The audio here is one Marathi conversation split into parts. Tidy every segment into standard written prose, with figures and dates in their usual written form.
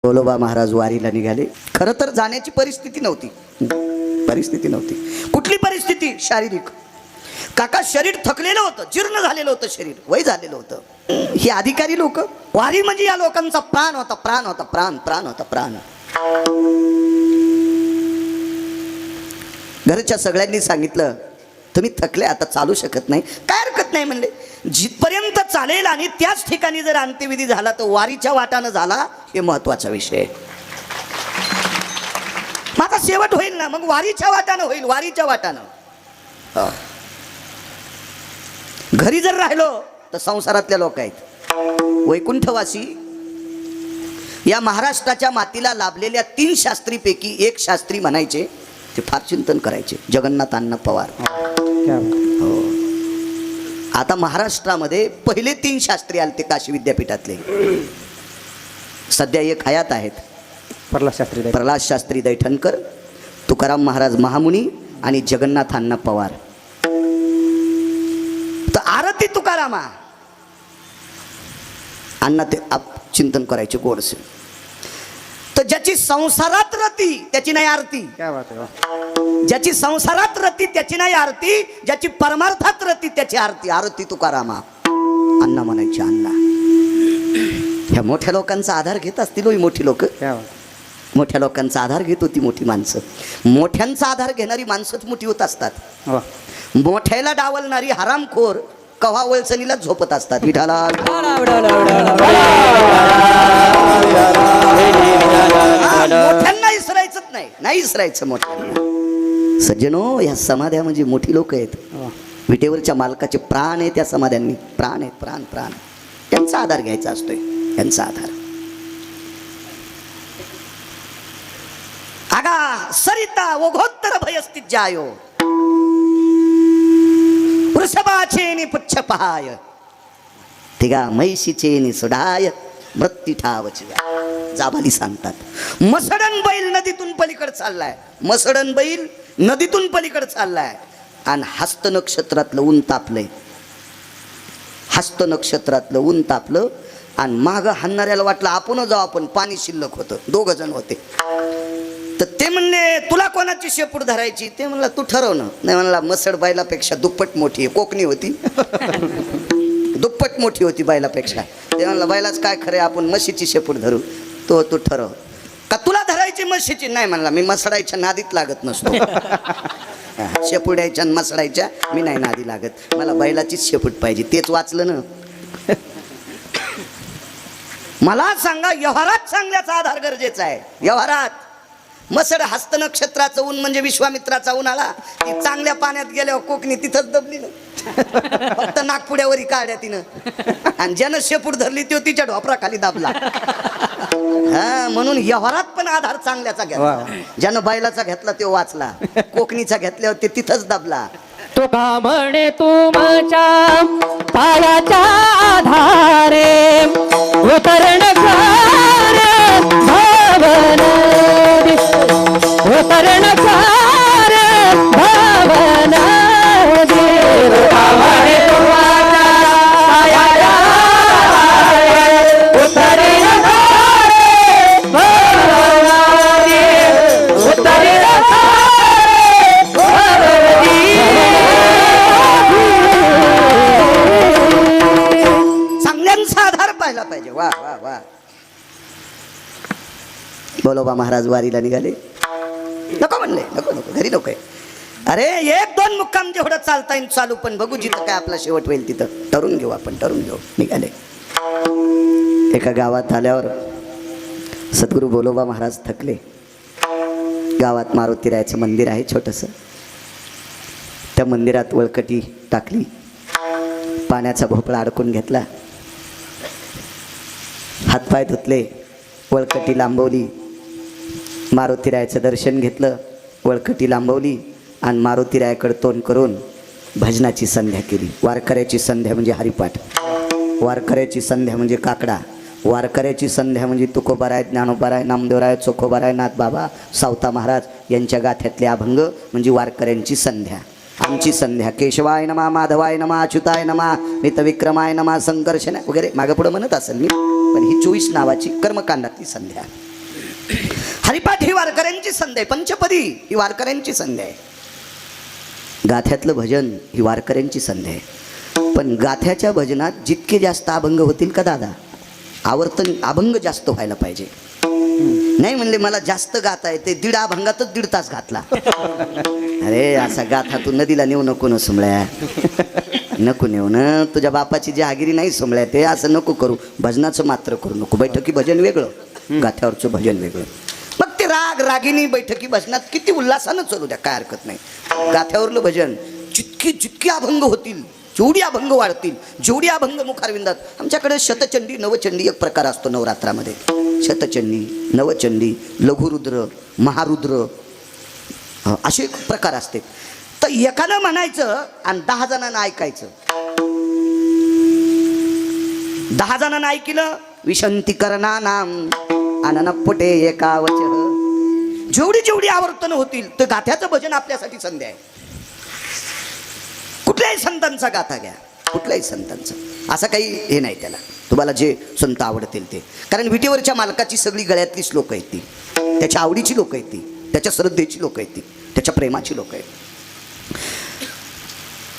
बोलोबा महाराज वारीला निघाले. खरं तर जाण्याची परिस्थिती नव्हती. कुठली परिस्थिती? शारीरिक. काका शरीर थकलेलं होतं, जीर्ण झालेलं होतं, शरीर वय झालेलं होतं. ही अधिकारी लोक, वारी म्हणजे या लोकांचा प्राण होता, प्राण होता, प्राण होता, प्राण. घरच्या सगळ्यांनी सांगितलं तुम्ही थकले, आता चालू शकत नाही. काय हरकत नाही म्हणले, जिथपर्यंत चालेल आणि त्याच ठिकाणी जर अंत्यविधी झाला तर वारीच्या वाटानं झाला, हे महत्वाचा विषय. माझा शेवट होईल ना, मग वारीच्या वाटानं होईल, वारीच्या वाटानं. घरी जर राहिलो तर संसारातल्या लोक आहेत. वैकुंठवासी या महाराष्ट्राच्या मातीला लाभलेल्या 3 शास्त्रीपैकी एक शास्त्री म्हणायचे, ते फार चिंतन करायचे, जगन्नाथ अण्णा पवार. हो. आता महाराष्ट्रामध्ये पहिले 3 शास्त्री आले ते काशी विद्यापीठातले. सध्या एक हयात आहेत, प्रल्हाद शास्त्री दैठणकर, तुकाराम महाराज महामुनी आणि जगन्नाथ अण्णा पवार. तर आरती तुकारामा अण्णा ते चिंतन करायचे गोडसे. तर ज्याची संसारात रती त्याची नाही आरती. क्या बात आहे. ज्याची संसारात रती त्याची नाही आरती, ज्याची परमार्थात रती त्याची आरती. आरती तुकारामा अण्णा म्हणायचे. अण्णा ह्या मोठ्या लोकांचा आधार घेत असतील ही मोठी लोक. मोठ्या लोकांचा आधार घेत होती मोठी माणसं. मोठ्यांचा आधार घेणारी माणसंच मोठी होत असतात. मोठ्याला डावलणारी हरामखोर कव्हा वळसणीला झोपत असतात. विठाला मोठ्यांना इसरायचंच नाही इसरायचं मोठ्यांना. सज्जनो, या समाध्या म्हणजे मोठी लोक आहेत. विटेवरच्या मालकाचे प्राण आहे त्या समाध्यांनी. प्राण आहेत, प्राण. त्यांचा आधार घ्यायचा असतोय, त्यांचा आधार. आगा सरिता ओघोत्तर भयस्थित जायो, वृषभाचे पुच्छ पहाय, तिगा म्हैशीचे सुडाय, मृत्यू ठावची. जाबाली सांगतात मसडन बैल नदीतून पलीकडे चाललाय, मसडन बैल नदीतून पलीकडे चाललाय आणि हस्त नक्षत्रातलं ऊन तापलंय. हस्त नक्षत्रातलं ऊन तापलं आणि माग हाणणाऱ्याला वाटलं आपण जाऊ, आपण पाणी शिल्लक होतं. 2 जण होते. तर ते म्हणले तुला कोणाची शेपूट धरायची? ते म्हणला तू ठरव ना. नाही म्हणला मसड बैलापेक्षा दुप्पट मोठी आहे. कोकणी होती, दुप्पट मोठी होती बैलापेक्षा. ते म्हणला बैलाच काय खरे, आपण म्हशीची शेपूट धरू. तो तू ठरव का तुला धरायची म्हशीची? नाही म्हणला मी मसडायच्या नादीत लागत नसतो. शेपुड्याच्या मसडायच्या मी नाही नादी लागत, मला बैलाचीच शेपूट पाहिजे. तेच वाचलं ना. मला सांगा, व्यवहारात चांगल्याचा आधार गरजेचा आहे. व्यवहारात मसड हस्त नक्षत्राचं ऊन म्हणजे विश्वामित्राचा ऊन आला, ती चांगल्या पाण्यात गेल्यावर कोकणी तिथंच दबली ना. फक्त नागपुड्यावरी काढ्या तिनं. आणि ज्यानं शेपूट धरली तो तिच्या ढोपराखाली दाबला. हा, म्हणून व्यवहारात पण आधार चांगल्याचा घ्या. ज्यानं बैलाचा घेतला तो वाचला, कोकणीचा घेतल्यावर ते तिथंच दाबला. तो का म्हणे तुमच्या पायाच्या आधारे उतरण भावन, उतरण भावन, पाहिजे. वा वा वा. बोलोबा महाराज वारीला निघाले. नको म्हणले, नको घरी नको आहे. अरे 1-2 मुक्काम जेवढं चालता येईल चालू, पण बघू जिथं काय आपला शेवट होईल तिथं ठरून घेऊ आपण, ठरून घेऊ. निघाले. एका गावात आल्यावर सद्गुरू बोलोबा महाराज थकले. गावात मारुतीरायाचं मंदिर आहे छोटंसं. त्या मंदिरात वळकटी टाकली, पाण्याचा भोपळा अडकून घेतला, हातपाय धुतले, वळकटी लांबवली, मारुतीरायाचं दर्शन घेतलं, वळकटी लांबवली आणि मारुतीरायाकडे तोंड करून भजनाची संध्या केली. वारकऱ्याची संध्या म्हणजे हरिपाठ, वारकऱ्याची संध्या म्हणजे काकडा, वारकऱ्याची संध्या म्हणजे तुकोबाराय, ज्ञानोबाराय, नामदेवराय, चोखोबाराय, नाथबाबा, सावता महाराज यांच्या गाथ्यातले अभंग म्हणजे वारकऱ्यांची संध्या. आमची संध्या केशवाय नमा, माधवाय नमा, अच्युताय नमा, नितविक्रमाय नमा, संकर्षण वगैरे मागं पुढं म्हणत असेल मी, पण ही 24 नावाची कर्मकांडातली संध्या. हरिपाठ ही वारकऱ्यांची संधी आहे, पंचपदी ही वारकऱ्यांची संधी आहे, गाथ्यातलं भजन ही वारकऱ्यांची संधी आहे. पण गाथ्याच्या भजनात जितके जास्त अभंग होतील का दादा, आवर्तन अभंग जास्त व्हायला पाहिजे. नाही म्हणले मला जास्त गाता येते, 1.5 अभंगातच 1.5 तास घातला. अरे असा गाथा तू नदीला नेऊ नको न सुमळ्या, नको नेऊ न, तुझ्या बापाची जहागिरी नाही सुमळ्या, ते असं नको करू. भजनाचं मात्र करू नको. बैठकी भजन वेगळं, गाथ्यावरचं भजन वेगळं. मग ते राग रागिनी बैठकी भजनात किती उल्हासानं चालू द्या, काय हरकत नाही. गाथ्यावरलं भजन जितके अभंग होतील, जेवढी अभंग वाढतील, जेवढी अभंग मुखारविंदात. आमच्याकडे शतचंडी नवचंडी एक प्रकार असतो नवरात्रामध्ये. शतचंडी, नवचंडी, लघुरुद्र, महारुद्र असे प्रकार असते. तर एकानं म्हणायचं आणि 10 जणांना ऐकायचं. 10 जणांना ऐकलं, विशंती करना नाम अननपटे एकावच. जेवढी जेवढी आवर्तन होतील तर गाथ्याचं भजन आपल्यासाठी संधी आहे. कुठल्याही संतांचा गाथा घ्या, कुठल्याही संतांचा, असं काही हे नाही त्याला. तुम्हाला जे संत आवडतील ते, कारण विटेवरच्या मालकाची सगळी गळ्यातली श्लोक आहेत ती, त्याच्या आवडीची लोक आहेत ती, त्याच्या श्रद्धेची लोक आहेत ती, त्याच्या प्रेमाची लोक आहेत.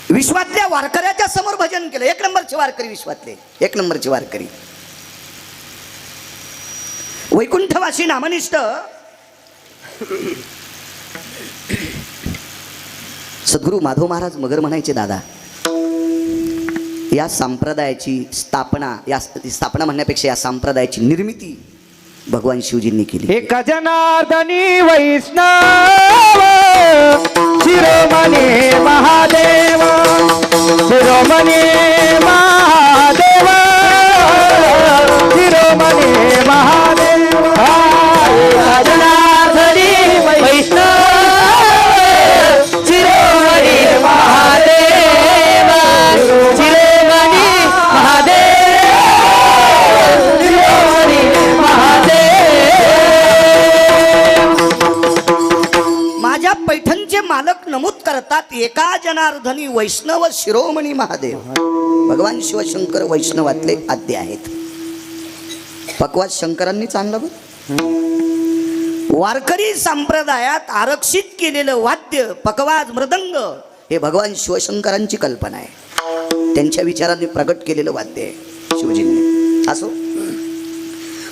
विश्वातल्या वारकऱ्याच्या समोर भजन केलं. 1 नंबरचे वारकरी विश्वातले, 1 नंबरचे वारकरी. वैकुंठवासी नामनिष्ठ सद्गुरू माधव महाराज मगर म्हणायचे, दादा या संप्रदायाची स्थापना, या स्थापना म्हणण्यापेक्षा या संप्रदायाची निर्मिती भगवान शिवजींनी केली. एक जनार्दनी वैष्णव शिरोमणी महादेव, शिरोमणी महादेव, शिरोमणी महादेव. जनार्दनी वैष्णव शिरोमणी महादेव, शिरोमणी महादेव, शिरोमणी माझ्या पैठणचे मालक नमूद करतात, एका जनार्दनी वैष्णव शिरोमणी महादेव. भगवान शिवशंकर वैष्णवातले आद्य आहेत. पकवाज शंकरांनीच आणलं बघ. वारकरी संप्रदायात आरक्षित केलेलं वाद्य पकवाज मृदंग हे भगवान शिवशंकरांची कल्पना आहे, त्यांच्या विचारांनी प्रगट केलेलं वाद्य आहे शिवजींनी. असो,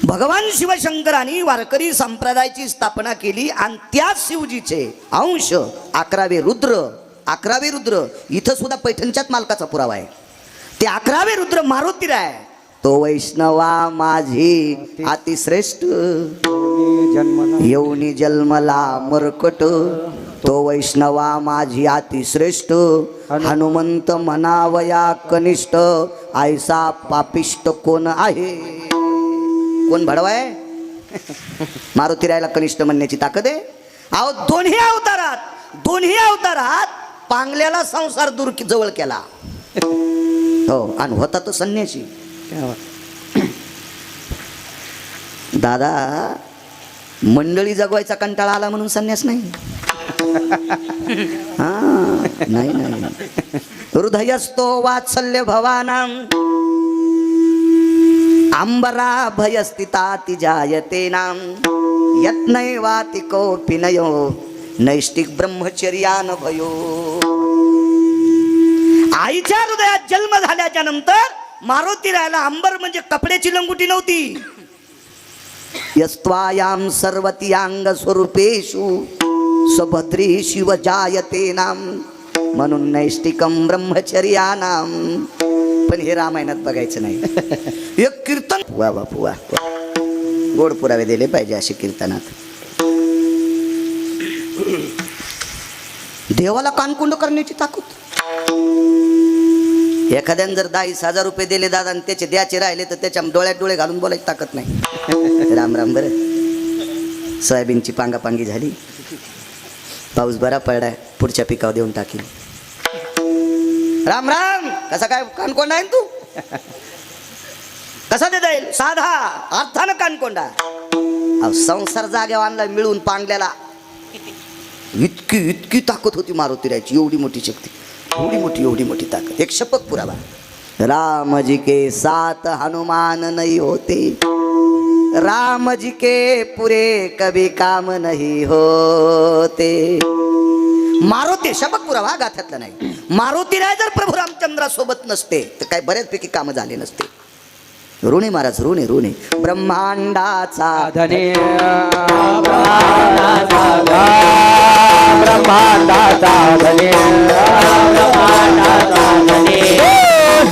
भगवान शिवशंकरांनी वारकरी संप्रदायाची स्थापना केली आणि त्याच शिवजीचे अंश 11वे रुद्र इथं सुद्धा पैठणच्याच मालकाचा पुरावा आहे. ते 11वे रुद्र मारुतीराय, तो वैष्णवा माझी अतिश्रेष्ठ, येऊनी जन्मला मरकट, तो वैष्णवा माझी अतिश्रेष्ठ, हनुमंत म्हणावया कनिष्ठ, ऐसा पापिष्ट कोण आहे. कोण भडवाय? मारुतीरायला कनिष्ठ म्हणण्याची ताकद आहे. अहो, दोन्ही अवतारात पांगल्याला संसार दूर जवळ केला. हो, आणि होता तो संन्यासी. दादा मंडळी जगवायचा कंटाळा आला म्हणून संन्यास नाही. नाही. हृदयस्तो वात्सल्य भवानां अंबरा भयस्थिताति जायते नाम, यत्नैवाति कोऽपि नयो नैष्टिक ब्रह्मचर्यान भयो. आईच्या हृदयात जन्म झाल्याच्या नंतर मारुतीरायला अंबर म्हणजे कपड्याची लंगुटी नव्हती. यस्त्वायाम सर्वतीयांग स्वरूपेषु सुभद्री शिव जायते नाम, म्हणून नैष्टिकम ब्रह्मचर्यानाम. पण हे रामायणात बघायचं नाही. एक कीर्तन वा बापू वा, गोड पुरावे दिले पाहिजे असे कीर्तनात. देवाला कानकुंड करण्याची ताकद. एखाद्याने जर 10,000 रुपये दिले दादा आणि त्याचे द्यायचे राहिले तर त्याच्या डोळ्यात डोळे घालून बोलायची ताकद नाही. राम राम. बरं, सोयाबीनची पांगापांगी झाली, पाऊस बरा पडलाय, पुढच्या पिकावर देऊन टाकील. राम राम. कसा काय कानकोंडा आहे तू? कसा देता येईल? साधा अर्थानं कानकोंडा. संसार जाग्यावर आणला मिळून पांगल्याला. इतकी ताकद होती मारुतीरायची, एवढी मोठी शक्ती, एवढी मोठी ताकद. एक शपथ पुरावा, राम जी के साथ हनुमान नहीं होते. राम जी के पुरे कभी काम नहीं होते. मारुती शबक पुरावा गाथ्यातला नाही. मारुती राय जर प्रभू रामचंद्रासोबत नसते तर काय बऱ्याचपैकी काम झाले नसते. ऋणी महाराज ऋणी ऋणी. ब्रह्मांडाचा धने ब्रह्मांडाचा धने ब्रह्मांडाचा धने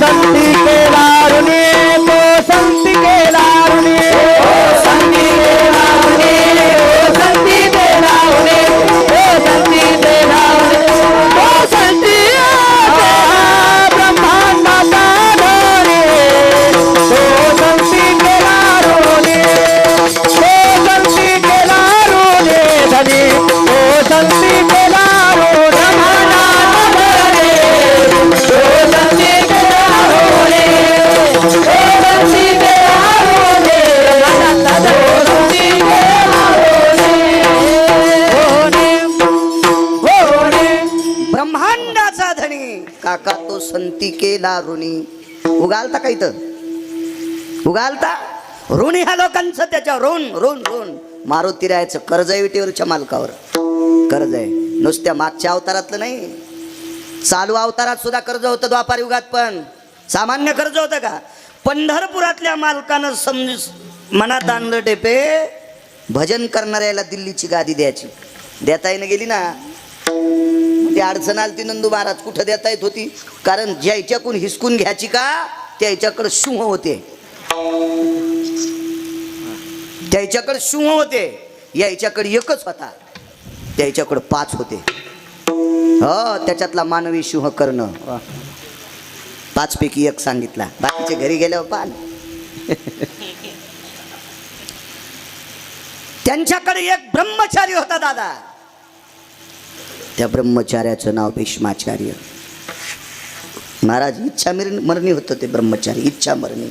संती केला ऋणी तो संती केला ऋणी संती केला ऋणी संती केला ऋणी संती केला ऋणी संती ब्रह्मांडाचा धने तो संती केला ऋणी तो संती केला ऋणी धने तो संती केला ऋणी ब्रह्मांडाचा धने तो संती केला ऋणी तो संती केला ऋणी ब्रह्मांडाचा संती केला ऋणी ब्रह्मांडाचा धणी काका तो संती केला ऋणी. उगालता का इथं उगालता ऋणी ह्या लोकांचं त्याच्या ऋण ऋण ऋण. मारुती रायाचं कर्ज आहे विटेवरच्या मालकावर. कर्ज आहे नुसत्या मागच्या अवतारातलं नाही, चालू अवतारात सुद्धा कर्ज होतं. द्वापार युगात पण सामान्य कर्ज होतं का? पंढरपुरातल्या मालकानं मनात आणलं टेपे भजन करणाऱ्याला दिल्लीची गादी द्यायची. देता येणं गेली ना ती अडचण आली ती. नंदू महाराज कुठं देता येत होती? कारण ज्याच्याकडून हिसकून घ्यायची का त्याच्याकडे सिंह होते. त्याच्याकडे सिंह होते, याच्याकडे एकच होता, त्याच्याकडे 5 होते. हो त्याच्यातला मानवी सिंह कर्ण 5 पैकी 1 सांगितला. बाकीचे घरी गेल्यावर पान. त्यांच्याकडे एक ब्रह्मचारी होता दादा. त्या ब्रह्मचार्याचं नाव भीष्माचार्य महाराज. इच्छा मरणी होतं ते ब्रह्मचारी. इच्छा मरणी.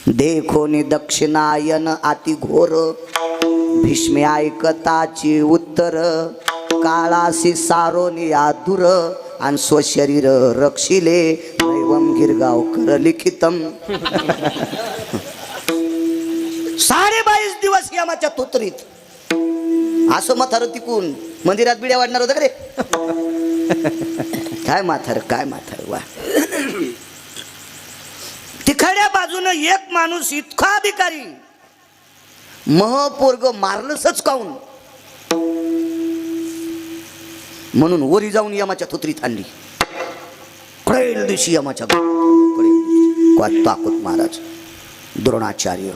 देखोनी दक्षिणायन अति घोर भीष्मे ऐकताची उत्तर काळासी सारोनी आदुर आणि स्वशरीर रक्षिले दैवम गिरगावकर लिखितम. 22.5 दिवस यमाच्या तुतरीत असं म्हातार तिकून मंदिरात बिड्या वाढणार होतं का रे? काय म्हातार वा. तिखड्या बाजूनं एक माणूस इतका अधिकारी महपोर्ग मारलंच काऊन म्हणून वरी जाऊन यमाच्या तुतरीत आणली. कळेल दिवशी यमाच्या ताकूत महाराज द्रोणाचार्य.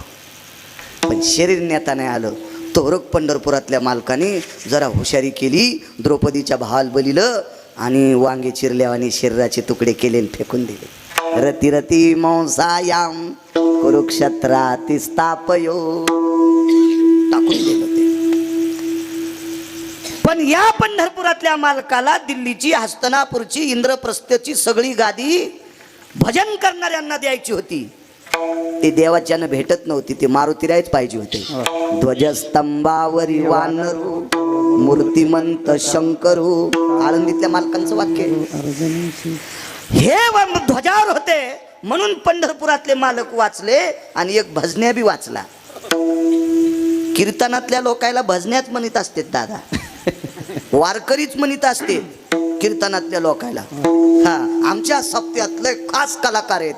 पण शरीर नेता नाही आलं. तोरक पंढरपुरातल्या मालकाने जरा हुशारी केली. द्रौपदीच्या भावाला बलिलं आणि वांगे चिरल्यावानी शरीराचे तुकडे केले आणि फेकून दिले. रती रती मौसायाम कुरुक्षेत्राती स्थापयो टाकून दिलं ते. पण या पंढरपुरातल्या मालकाला दिल्लीची, हस्तनापूरची, इंद्रप्रस्थची सगळी गादी भजन करणाऱ्यांना द्यायची होती. ते देवाच्यानं भेटत नव्हती. ते मारुतीरायच पाहिजे होते. ध्वजस्तंभावरी वानरू मूर्तिमंत शंकरू. आळंदीतल्या मालकांचं वाक्य हे ध्वजावर होते म्हणून पंढरपुरातले मालक वाचले आणि एक भजन्या बी वाचला. कीर्तनातल्या लोकायला भजन्याच म्हणत असते दादा. वारकरीच म्हणत असते कीर्तनातल्या लोकायला. हा आमच्या सप्त्यातले खास कलाकार आहेत.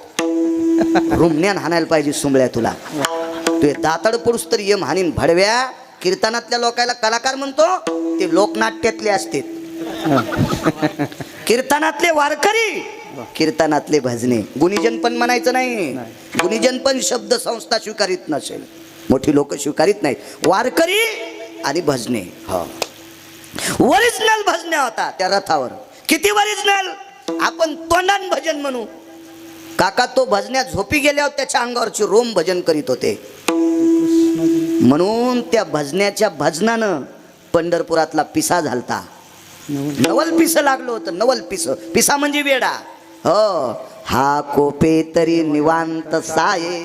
रुमण्यान हाणायला पाहिजे सुंबळ्या तुला. तू दातड पुरुष तरी यम हानीन भडव्या. कीर्तनातल्या लोकायला कलाकार म्हणतो ते लोकनाट्यातले असते. कीर्तनातले वारकरी, कीर्तनातले भजने. गुणीजन पण म्हणायचं नाही. गुणीजन पण शब्द संस्था स्वीकारित नसेल. मोठी लोक स्वीकारित नाहीत. वारकरी आणि भजने. हो ओरिजिनल भजने होता त्या रथावर. किती ओरिजिनल? आपण तोंडान भजन म्हणू. काका तो भजन्यात झोपी गेल्यावर त्याच्या अंगावरची रोम भजन करीत होते. म्हणून त्या भजन्याच्या भजनानं पंढरपुरातला पिसा झालता. नवल पिस लागलो होतं. नवल पिस. पिसा म्हणजे वेडा. हो हा कोपे तरी निवांत साये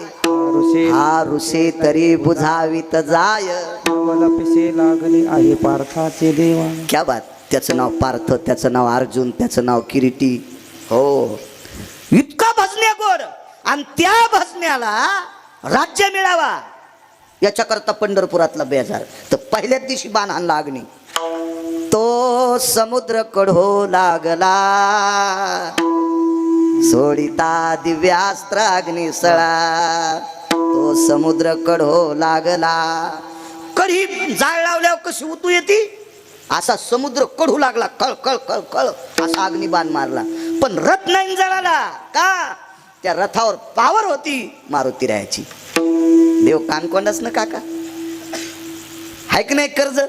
हा ऋषे तरी बुझावीत जाय. मला पिसे लागले आहे पार्थाचे देवा. क्या बात. त्याचं नाव पार्थ, त्याचं नाव अर्जुन, त्याचं नाव किरीटी. हो इतका भजन्या गोड. आणि त्या भजन्याला राज्य मिळावा याच्याकरता पंढरपुरातला बेजार. तर पहिल्याच दिवशी बाण आणला अग्नी. तो समुद्र कढो लागला सोडिता दिव्यास्त्र अग्नी सळा. तो समुद्र कढो लागला. कढी जाळ लावल्यावर कशी उतू येते, असा समुद्र कढू लागला. कळ कळ कळ कळ असा अग्निबाण मारला. पण रथ नाही जळाला का, त्या रथावर पावर होती मारुती रायाची. देव कानकोंडच ना काका, हाय की नाही कर्ज.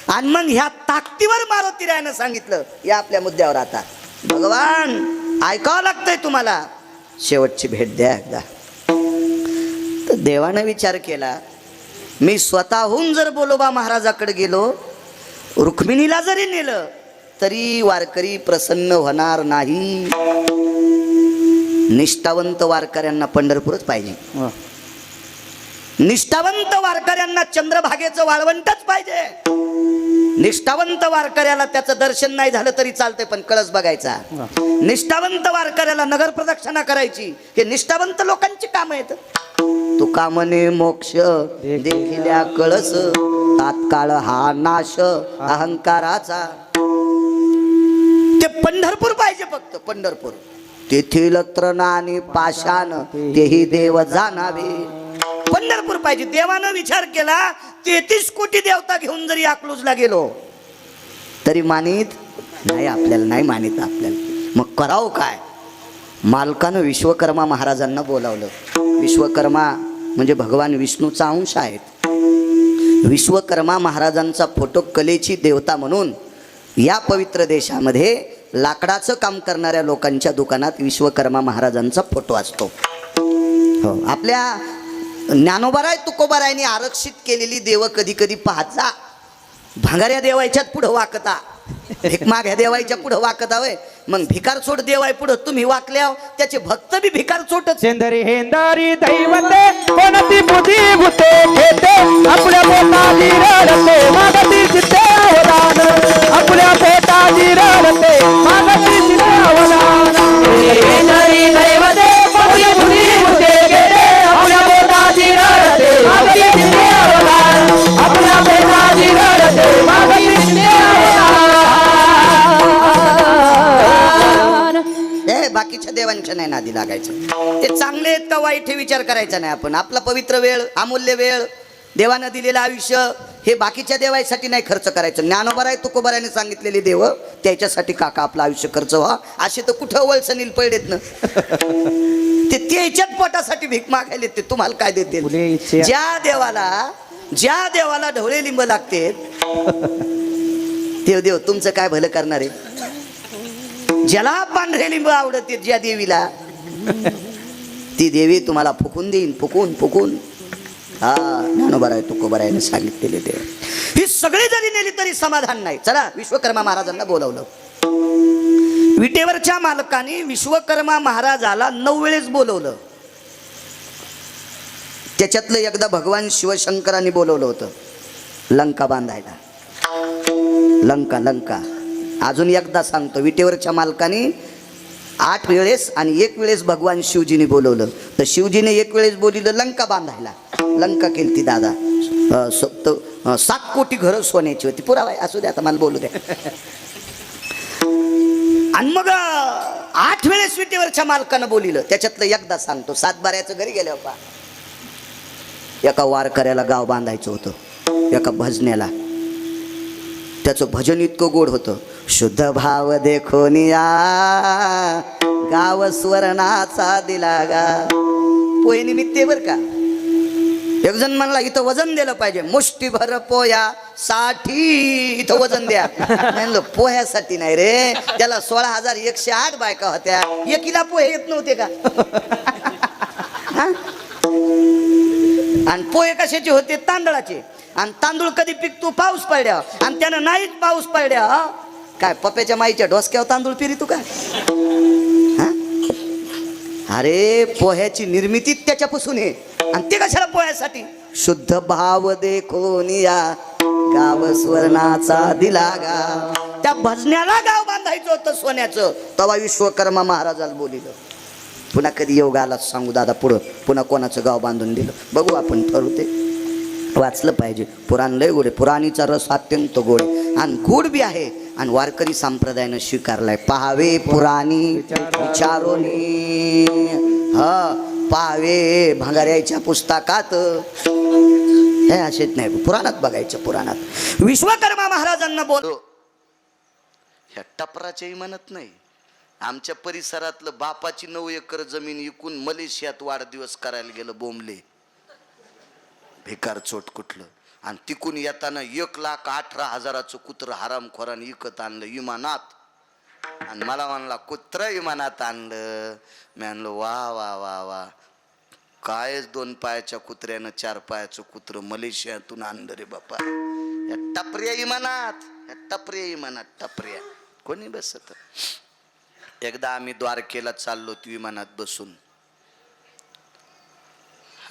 आणि मग ह्या ताकदीवर मारुती रायानं सांगितलं, या आपल्या मुद्द्यावर आता भगवान ऐकावं लागतंय तुम्हाला, शेवटची भेट द्या एकदा. तर देवानं विचार केला, मी स्वतःहून जर बोलोबा महाराजाकडे गेलो, रुक्मिणीला जरी नेलं तरी वारकरी प्रसन्न होणार नाही. निष्ठावंत वारकऱ्यांना पंढरपूरच पाहिजे. निष्ठावंत वारकऱ्यांना चंद्रभागेचं वाळवंटच पाहिजे. निष्ठावंत वारकऱ्याला त्याचं दर्शन नाही झालं तरी चालतंय, पण कळस बघायचा. निष्ठावंत वारकऱ्याला नगर प्रदक्षिणा करायची, हे निष्ठावंत लोकांची काम आहेत. तुका म्हणे मोक्ष देखिल्या कळस, तात्काळ हा नाश अहंकाराचा. ते पंढरपूर पाहिजे फक्त, पंढरपूर. तेथील तृणानी पाषाण तेही देव जाणावे. पंढरपूर पाहिजे. देवानं विचार केला, 33 कोटी देवता घेऊन जरी अकलूजला गेलो तरी मानित नाही आपल्याला, नाही मानित आपल्याला. मग करावं काय. मालकानं विश्वकर्मा महाराजांना बोलावलं. विश्वकर्मा म्हणजे भगवान विष्णूचा अंश आहेत. विश्वकर्मा महाराजांचा फोटो कलेची देवता म्हणून या पवित्र देशामध्ये लाकडाचं काम करणाऱ्या लोकांच्या दुकानात विश्वकर्मा महाराजांचा फोटो असतो. हो, आपल्या ज्ञानोबाराय तुकोबारायने आरक्षित केलेली देव कधी कधी पाहत जा. भांगाऱ्या देवायच्यात पुढं वाकता, भिकमाग ह्या देवायच्या पुढं वाकता होय. मग भिकार चोट देवाय पुढं तुम्ही वाकल्या, त्याचे भक्त बी भिकार चोटच. चेंदरी हेंदारी दैवते कोणती बुद्धी भूते घेते, आपल्या पोटाची रडते मागती चित्ते अवदान, आपल्या पोटाची रडते मागती चित्ते अवदान. हेंदारी दैवते कोणती बुद्धी भूते घेते, आपल्या पोटाची रडते मागती चित्ते अवदान, आपल्या पोटाची रडते मागती चित्ते अवदान. बाकीच्या देवांच्या नाही नादी लागायचं. ते चांगले आहेत का वाईट हे विचार करायचा नाही आपण. आपला पवित्र वेळ, अमूल्य वेळ, देवानं दिलेलं आयुष्य हे बाकीच्या देवासाठी नाही खर्च करायचं. ज्ञानोबाराय तुकोबारायने सांगितलेले देव त्याच्यासाठी काका आपलं आयुष्य खर्च व्हा. असे तर कुठं वळसनील पडलेत ना. ते त्याच्याच पोटासाठी भीक मागायले, ते तुम्हाला काय देतील. ज्या देवाला ढवळे लिंब लागते देव देव तुमचं काय भलं करणार आहे. ज्याला पांढरे लिंब आवडते, ज्या देवीला, ती देवी तुम्हाला फुकून देईन, फुकून फुकून. हा, ज्ञानोबाराय तुकोबारायने सांगितलेले देव. ही सगळी जरी नेली तरी समाधान नाही. चला, विश्वकर्मा महाराजांना बोलावलं. विटेवरच्या मालकाने विश्वकर्मा महाराजाला 9 वेळेस बोलवलं. त्याच्यातलं एकदा भगवान शिवशंकरांनी बोलवलं होतं लंका बांधायला. लंका अजून एकदा सांगतो. विटेवरच्या मालकाने 8 वेळेस आणि 1 वेळेस भगवान शिवजीने बोलवलं. तर शिवजीने 1 वेळेस बोलिलं लंका बांधायला. लंका केली ती दादा. 7 कोटी घरं सोन्याची होती. पुरावा असू द्या, आता मला बोलू द्या. आणि मग 8 वेळेस विटेवरच्या मालकानं बोलिलं. त्याच्यातलं एकदा सांगतो. 7 बाऱ्याचं घरी गेल्या होता. एका वारकऱ्याला गाव बांधायचं होतं, एका भजन्याला. त्याचं भजन इतकं गोड होतं. शुद्ध भाव देखोन या गाव स्वर्णाचा दिला गा. पोहे निमित्त बर का. एक जण म्हणला इथं वजन दिलं पाहिजे, मुष्टीभर पोया साठी इथं वजन द्या. म्हणलं पोह्यासाठी नाही रे, त्याला 16,108 बायका होत्या, एकीला पोहे येत नव्हते का. आणि पोहे कशाचे होते, तांदळाचे. आणि तांदूळ कधी पिकतो, पाऊस पडल्या. आणि त्यानं नाहीच पाऊस पडल्या, काय पप्याच्या माईच्या डोसक्यावर तांदूळ पिरी तू काय. अरे पोह्याची निर्मिती त्याच्यापासून आहे. आणि ते कशाला पोह्यासाठी. शुद्ध भाव देखोन या गाव स्वर्णाचा दिला गा. त्या भजन्याला गाव बांधायचं होतं सोन्याचं. तेव्हा विश्वकर्मा महाराजाला बोलिलं. पुन्हा कधी योग आला सांगू दादा पुढं, पुन्हा कोणाचं गाव बांधून दिलं बघू आपण, ठरवते. वाचलं पाहिजे. पुराण लय गोड आहे. पुराणीचा रस अत्यंत गोड आहे आणि गोड बी आहे आणि वारकरी संप्रदायानं स्वीकारलाय. पाहावे पुराणी विचारोनी, पाहावे भंगाऱ्याच्या पुस्तकात, हे असेच नाही, पुराणात बघायचं. पुराणात विश्वकर्मा महाराजांना बोल, ह्या टपराच्याही म्हणत नाही. आमच्या परिसरातलं बापाची 9 एकर जमीन विकून मलेशियात वाढदिवस करायला गेलं बोंबले, भिकार चोट कुठलं. आणि तिकून येताना 1,18,000चं कुत्र हरामखोराने विकत आणलं विमानात. आणि मला म्हणला कुत्र विमानात आणलं. मी म्हणलं वा वा वा वा, कायच 2 पायाच्या कुत्र्यानं 4 पायाचं कुत्र मलेशियातून आणलं रे बापा. या टपऱ्या विमानात, या टपऱ्या विमानात, टपऱ्या कोणी बसत. एकदा आम्ही द्वारकेला चाललो विमानात बसून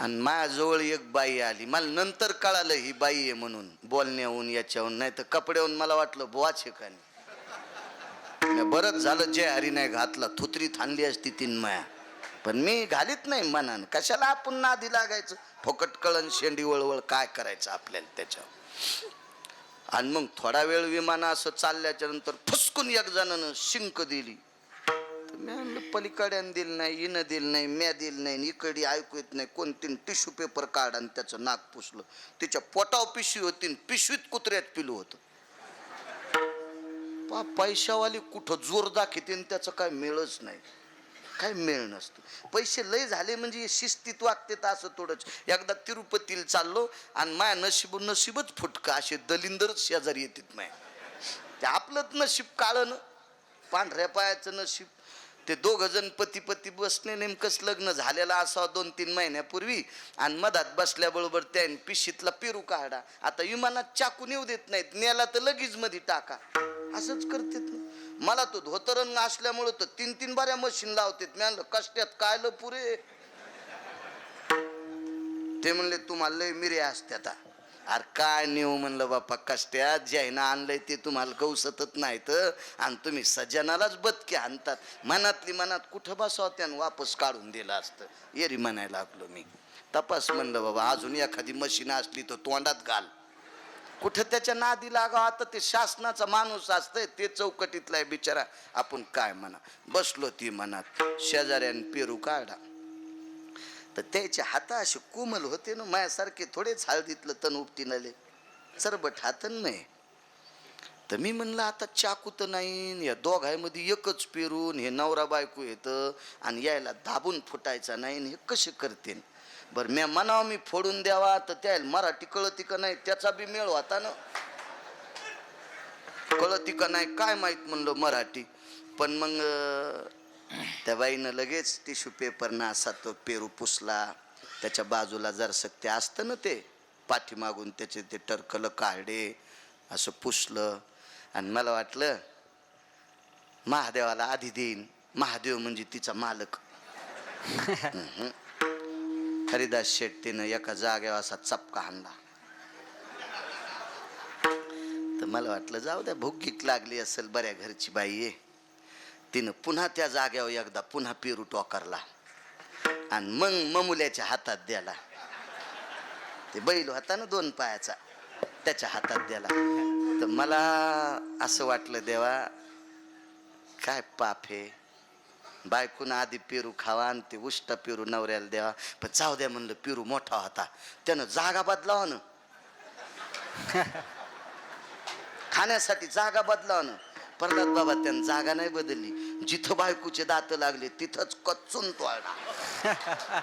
आणि माझ्याजवळ एक बाई आली. मला नंतर कळालं ही बाई आहे म्हणून, बोलण्याहून याच्याहून, नाही तर कपड्याहून मला वाटलं बुवाच आहे का नाही. बरंच झालं जे हरी नाही घातला, थुतरी थांबली असती 3 माया, पण मी घालीत नाही मनानं. कशाला आपण नादी लागायचं, फुकट कळण शेंडी वळवळ काय करायचं आपल्याला त्याच्यावर. आणि मग थोडा वेळ विमान असं चालल्याच्या नंतर फुसकून एक जणानं शिंक दिली. मी म्हणलं पलीकड्यानं दिलं नाही, हिनं दिलं नाही, म्या दिलं नाही, इकडे ऐकू येत नाही. कोणती टिश्यू पेपर काढ आणि त्याचं नाक पुसलं. तिच्या पोटावर पिशवी होती, पिशवीत कुत्र्यात पिलू होतं. पैशावाली कुठं जोर दाखवते त्याचं काय मेळच नाही, काय मेळ नसतं. पैसे लय झाले म्हणजे शिस्तीत वागते तर असं थोडंच. एकदा तिरुपतीला चाललो आणि माया नशीबच फुटका, असे दलिंदरच शेजारी येतात माया. ते आपलंच नशीब काळं, पांढऱ्या पायाचं नशीब. ते 2 जण पती बसले, नेमकंच लग्न झालेलं असावं 2-3 महिन्यापूर्वी. आणि मधात बसल्याबरोबर त्याने पिशीतला पेरू काढा. आता विमानात चाकून येऊ देत नाहीत, नेला तर लगेच मध्ये टाका, असंच करतात. मला तो धोतरण असल्यामुळं तर 3-3 बाऱ्या मशीन लावतात. मी म्हणलं कष्टात कायलं पुरे. ते म्हणले तुम्हाला लय मिऱ्या असत्यात. अरे काय नेऊ म्हणलं बाप्पा, कष्टात ज्यानं आणलंय ते तुम्हाला गवसतच नाहीत आणि तुम्ही सज्जनालाच बदके आणतात. मनातली मनात कुठं बसावं त्यानं वापस काढून दिलं असतं. येरी म्हणायला लागलो मी. तपास म्हणलं बाबा, अजून एखादी मशीन असली तर तोंडात घाल. कुठं त्याच्या नादी लागावं. आता ते शासनाचा माणूस असतंय, ते चौकटीतला आहे बिचारा. आपण काय म्हणा. बसलो ती मनात, शेजाऱ्यानं पेरू काढा तर त्याच्या हाता असे कोमल होते ना, माझ्यासारखे थोडेच हळदीतलं तण उपटीनले, चरबट हातन नाही. तर मी म्हणलं आता चाकू तर नाही, या दोघांमध्ये एकच पेरून हे नवरा बायको येतं आणि यायला दाबून फुटायचा नाही, हे कसे करते. बरं मी म्हणावं मी फोडून द्यावा तर त्याला मराठी कळती का नाही त्याचा बी मेळ होता ना. कळती का नाही काय माहित म्हणलं मराठी. पण मग त्या बाईनं लगेच टिश्यू पेपरनं असा तो पेरू पुसला. त्याच्या बाजूला जर सक्ते असतं ना ते पाठीमागून त्याचे ते टरकलं काढे असं पुसलं. आणि मला वाटलं महादेवाला आधी देईन, महादेव म्हणजे तिचा मालक. हरिदास शेट्टीनं एका जागेवर असा चपका हाणला. तर मला वाटलं जाऊ द्या, भूक लागली असेल, बऱ्या घरची बाई आहे. तिनं पुन्हा त्या जागेवर एकदा पुन्हा पेरू टोकारला आणि मग ममुल्याच्या हातात द्याला. ते बैल होता ना 2 पायाचा, त्याच्या हातात द्याला. तर मला असं वाटलं देवा काय पाप आहे, बायकून आधी पेरू खावा आणि ते उष्टा पेरू नवऱ्याला द्यावा. पण जाऊ द्या म्हणलं, पेरू मोठा होता, त्यानं जागा बदलावा ना, खाण्यासाठी जागा बदलावा ना. प्रल्हाद बाबा त्यानं जागा नाही बदलली, जिथं बायकोचे दात लागले तिथंच कच्चून तोडला.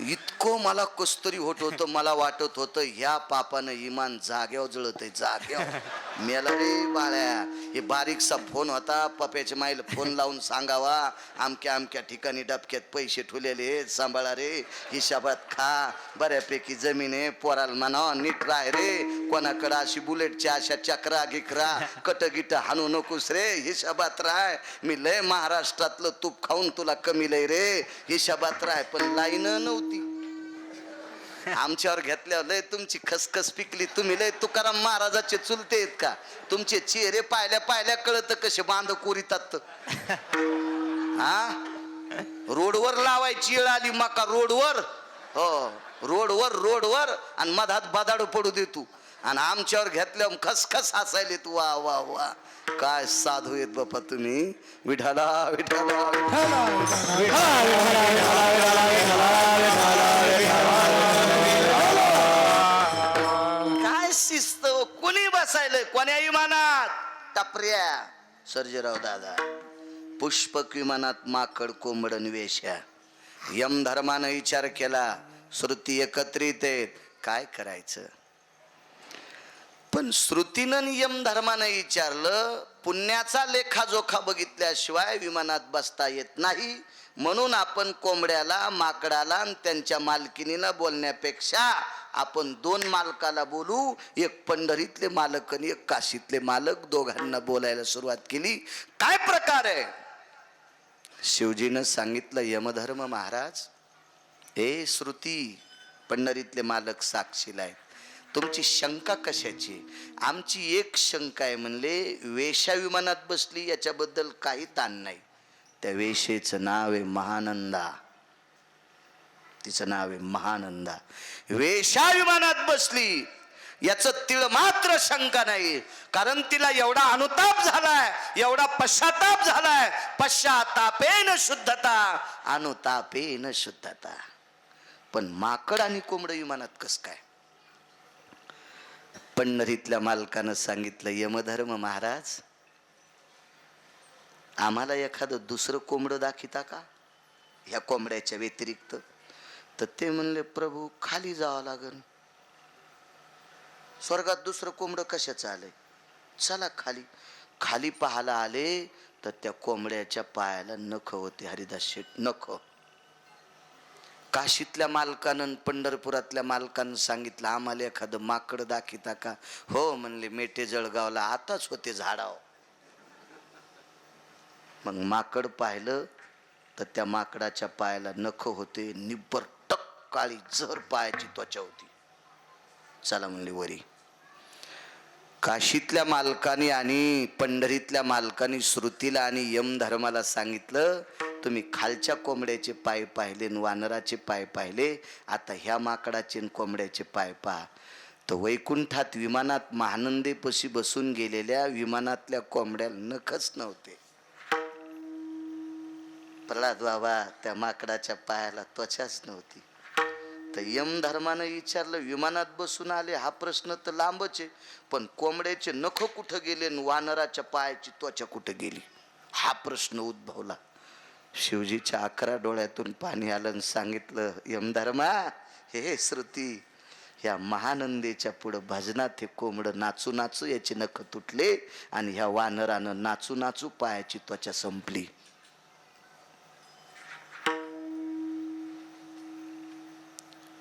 इतकं मला कस्तरी होत होतं, मला वाटत होतं ह्या पापानं इमान जाग्यावर जळत आहे, जाग्यावर. मेला रे बाळ्या. हे बारीकसा फोन होता, पप्याच्या माईला फोन लावून सांगावा आमक्या ठिकाणी डबक्यात पैसे ठेवलेले, सांभाळा रे, हिशाबात खा, बऱ्यापैकी जमीन आहे, पोराला म्हणावा नीट राह रे, कोणाकडं अशी बुलेटच्या अशा चक्रा गिकरा कटगिट हाणू नकोस रे, हिशाबात राह. मी लय महाराष्ट्रातलं तूप खाऊन तुला कमी लय रे, हिशाबात राह. पण लाईन नव्हती आमच्यावर घेतल्यावर. लय तुमची खसखस पिकली, तुम्ही लय तुकाराम महाराजाचे चुलते आहेत का? तुमचे चेहरे पाहिल्या कळत कसे बांध कोरितात. हा रोडवर लावायची वेळ आली मका, रोडवर हो रोडवर आणि मधात बदाडू पडू दे तू आणि आमच्यावर घेतल्यावर खसखस हसायले तू. वा वा वा काय साधू येत बाप्पा तुम्ही. विठाला विठाला काय शिस्त. कोणी बसायलंय कोण्या विमानात. टपऱ्या सर्जेराव दादा. पुष्पक विमानात माकड कोंबडन वेश्या. यम धर्मानं विचार केला. श्रुती एकत्रित आहेत काय करायचं. पण श्रुतीनं यम धर्मानं विचारलं. पुण्याचा लेखाजोखा बघितल्याशिवाय विमानात बसता येत नाही. म्हणून आपण कोंबड्याला माकडाला आणि त्यांच्या मालकिनीला बोलण्यापेक्षा आपण 2 मालकाला बोलू. एक पंढरीतले मालक आणि एक काशीतले मालक दोघांना बोलायला सुरुवात केली. काय प्रकार आहे. शिवजीनं सांगितलं यमधर्म महाराज. ए श्रुती पंढरीतले मालक साक्षीला आहेत. तुमची शंका कशाची. आमची एक शंका आहे म्हणले. वेश्या विमानात बसली याच्याबद्दल काही ताण नाही. त्या वेशेचं नाव आहे महानंदा. तिचं नाव आहे महानंदा. वेश्या विमानात बसली याचं तिळ मात्र शंका नाही. कारण तिला एवढा अनुताप झालाय एवढा पश्चाताप झालाय. पश्चातापेन शुद्धता अनुतापेन शुद्धता. पण माकड आणि कोंबड विमानात कस काय. पंढरीतल्या मालकानं सांगितलं यमधर्म महाराज आम्हाला एखादं दुसरं कोंबडं दाखिता का ह्या कोंबड्याच्या व्यतिरिक्त. तर ते म्हणले प्रभू खाली जावं लागेल. स्वर्गात दुसरं कोंबडं कशाचं आलंय. चला खाली. खाली पाहायला आले तर त्या कोंबड्याच्या पायाला नख होते. हरिदास शेठ नख. काशीतल्या मालकानं पंढरपुरातल्या मालकानं सांगितलं आम्हाला एखादं माकड दाखिता का. हो म्हणले मेटे जळगावला आताच होते झाडाव. मग माकड पाहिलं तर त्या माकडाच्या पायाला नख होते. निब्बर टक काळी जर पायाची त्वचा होती. चला म्हणले वरी. काशीतल्या मालकाने आणि पंढरीतल्या मालकाने श्रुतीला आणि यम धर्माला सांगितलं तुम्ही खालच्या कोंबड्याचे पाय पाहिले आणि वानराचे पाय पाहिले. आता ह्या माकडाचे आणि कोंबड्याचे पाय पहा. तर वैकुंठात विमानात महानंदेपाशी बसून गेलेल्या विमानातल्या कोंबड्याला नखच नव्हते. प्रल्हाद बाबा त्या माकडाच्या पायाला त्वचाच नव्हती. तर यम धर्मानं विचारलं विमानात बसून आले हा प्रश्न तर लांबच आहे. पण कोंबड्याचे नख कुठं गेले आणि वानराच्या पायाची त्वचा कुठं गेली हा प्रश्न उद्भवला. शिवजीच्या 11 डोळ्यातून पाणी आलं आणि सांगितलं यमधर्मा हे श्रुती ह्या महानंदेच्या पुढं भजनात हे कोंबडं नाचू नाचू याचे नख तुटले आणि ह्या वानरानं नाचू नाचू पायाची त्वचा संपली.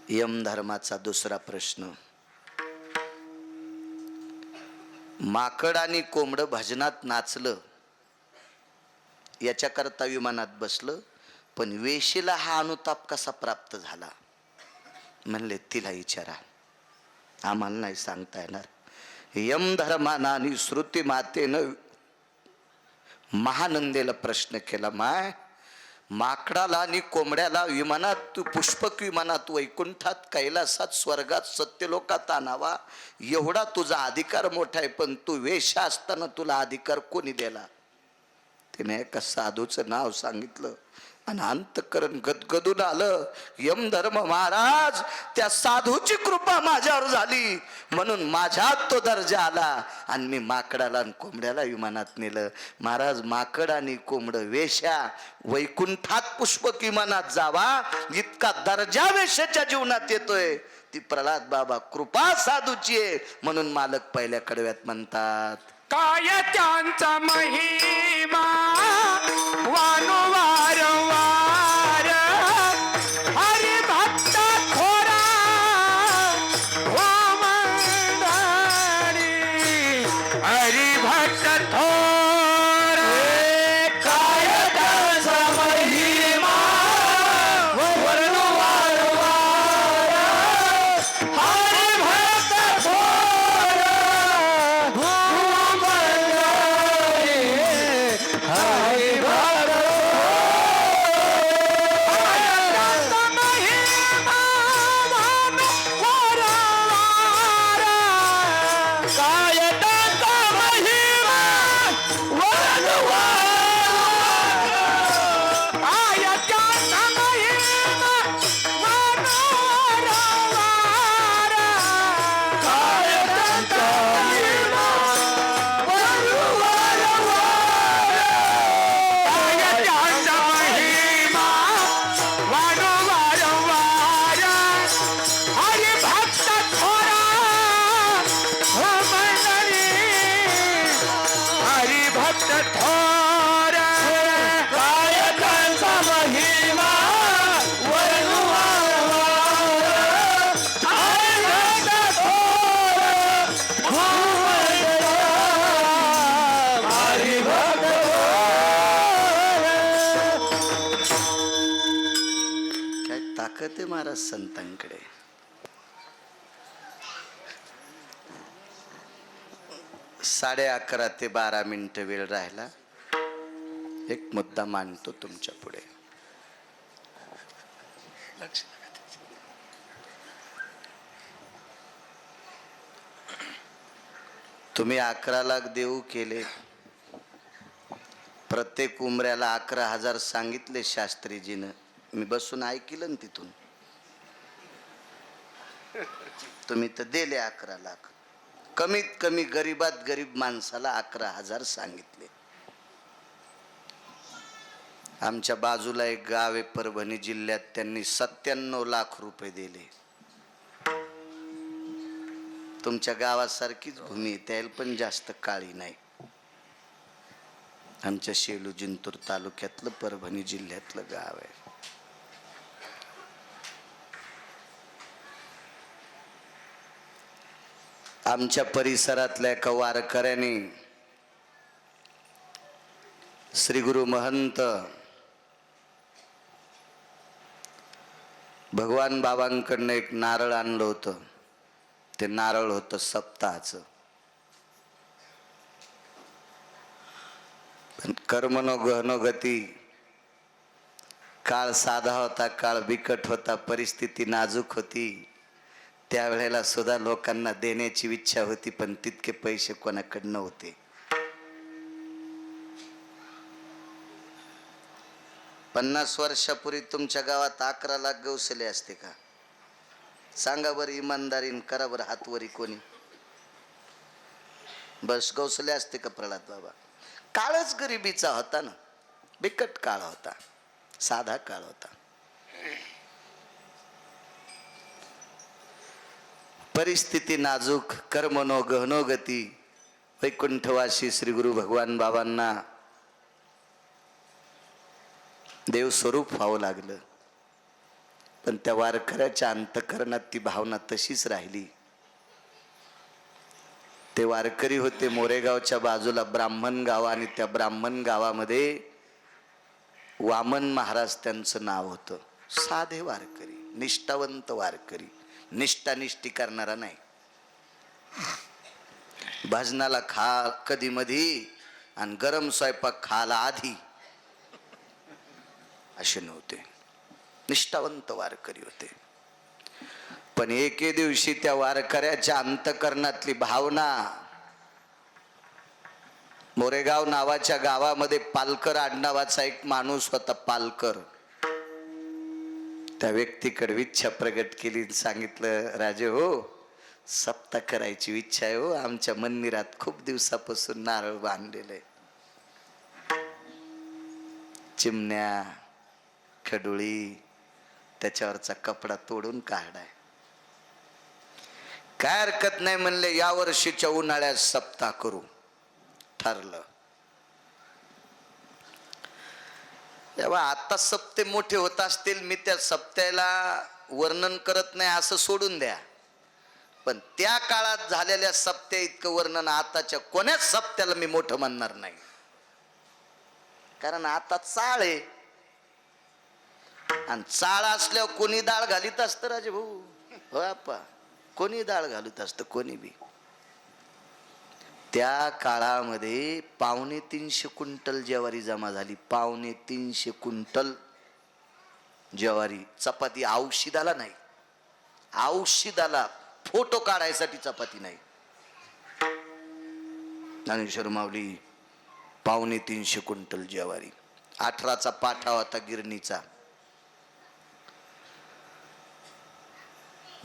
यमधर्माचा दुसरा प्रश्न. माकड आणि कोंबड भजनात नाचलं याच्याकरता विमानात बसलं. पण वेशीला हा अनुताप कसा प्राप्त झाला म्हणले तिला विचारा आम्हाला नाही सांगता येणार. यमधर्मानं आणि श्रुती मातेनं महानंदेला प्रश्न केला माय माकडाला आणि कोंबड्याला विमानात पुष्पक विमानात वैकुंठात कैलासात स्वर्गात सत्यलोकात आणावा एवढा तुझा अधिकार मोठा आहे. पण तू वेश्या असताना तुला अधिकार कोणी दिला. तिने एका साधूचं नाव सांगितलं आणि अंतःकरण गदगदून आलं. यमधर्म महाराज त्या साधूची कृपा माझ्यावर झाली म्हणून माझ्यात तो दर्जा आला आणि मी माकडाला आणि कोंबड्याला विमानात नेलं. महाराज माकड आणि कोंबड वेश्या वैकुंठात पुष्पक विमानात जावा इतका दर्जा वेश्याच्या जीवनात येतोय. ती प्रल्हाद बाबा कृपा साधूची आहे म्हणून मालक पहिल्या कडव्यात म्हणतात काय त्यांचा महिमा वानु वारंवार हरी भक्त थोरा वामंदारी हरी भक्त थोरा काय त्यांचा महिमा वानु वारंवार हरी भक्त थोरा थोर काय त्यांचा महिमा वर्णू वारंवार. आई भक्त थोर भूमंडळ हरी भक्त काय ताकद आहे महाराज संतांकडे. 11:30 ते 12 वेळ राहिला. एक मुद्दा मांडतो तुमच्या पुढे. तुम्ही 11 लाख देऊ केले. प्रत्येक उमऱ्याला 11,000 सांगितले शास्त्रीजीनं. मी बसून ऐकलं ना तिथून. तुम्ही तर दिले 11 लाख. कमीत कमी गरीबात गरीब माणसाला 11,000 सांगितले. आमच्या बाजूला एक गाव आहे परभणी जिल्ह्यात, त्यांनी 97 लाख रुपये दिले. तुमच्या गावासारखीच भूमी आहे, त्याला पण जास्त काळी नाही. आमच्या शेलू जिंतूर तालुक्यातलं परभणी जिल्ह्यातलं गाव आहे. आमच्या परिसरातल्या एका वारकऱ्याने श्री गुरु महंत भगवान बाबांकडनं एक नारळ आणलं होतं. ते नारळ होतं सप्ताहाचं. पण कर्मनो गहनो गती. काळ साधा होता, काळ बिकट होता, परिस्थिती नाजूक होती. त्यावेळेला सुद्धा लोकांना देण्याची इच्छा होती, पण तितके पैसे कोणाकडनं होते. 50 वर्षापूर्वी तुमच्या गावात 11 लाख गौसले असते का? सांगा बरं इमानदारीन, करा बरं हातवरी कोणी. बस गौसले असते का प्रल्हाद बाबा? काळच गरिबीचा होता ना, बिकट काळ होता, साधा काळ होता. परिस्थिती नाजूक, कर्मनो गहनो गती. वैकुंठवासी श्री गुरु भगवान बाबांना देव स्वरूप व्हावं लागलं. पण त्या वारकऱ्याच्या अंतःकरणात ती भावना तशीच राहिली. ते वारकरी होते मोरेगावच्या बाजूला ब्राह्मण गाव, आणि त्या ब्राह्मण गावामध्ये वामन महाराज त्यांचं नाव होतं. साधे वारकरी, निष्ठावंत वारकरी, निष्ठानिष्ठी करणारा नाही. भजनाला खा कधी मधी आणि गरम स्वयंपाक खाला आधी असे नव्हते. निष्ठावंत वारकरी होते. पण एके दिवशी त्या वारकऱ्याच्या अंतःकरणातली भावना, मोरेगाव नावाच्या गावामध्ये पालकर आडनावाचा एक माणूस होता, पालकर. त्या व्यक्तीकडे इच्छा प्रगट केली, सांगितलं, राजे हो, सप्ताह करायची इच्छा आहे हो. आमच्या मंदिरात खूप दिवसापासून नारळ बांधलेलं आहे. चिमण्या, खडुळी, त्याच्यावरचा कपडा तोडून काढाय. काय हरकत नाही म्हणले, या वर्षीच्या उन्हाळ्यात सप्ताह करू. ठरलं. तेव्हा आता सप्ते मोठे होत असतील, मी त्या सप्त्याला वर्णन करत नाही असं सोडून द्या. पण त्या काळात झालेल्या सप्त्या इतकं वर्णन आताच्या कोण्याच सप्त्याला मी मोठं म्हणणार नाही. कारण आता चाळ आहे, आणि चाळ असल्यावर कोणी डाळ घालीत असतं राजे भाऊ. हो आप्पा, कोणी डाळ घालत असतं, कोणी बी. त्या काळामध्ये 350 क्विंटल ज्वारी जमा झाली. 350 क्विंटल ज्वारी. चपाती औषधाला नाही, औषधाला फोटो काढायसाठी चपाती नाही. ज्ञानेश्वर माऊली 350 क्विंटल ज्वारी. 18चा पाठा होता गिरणीचा.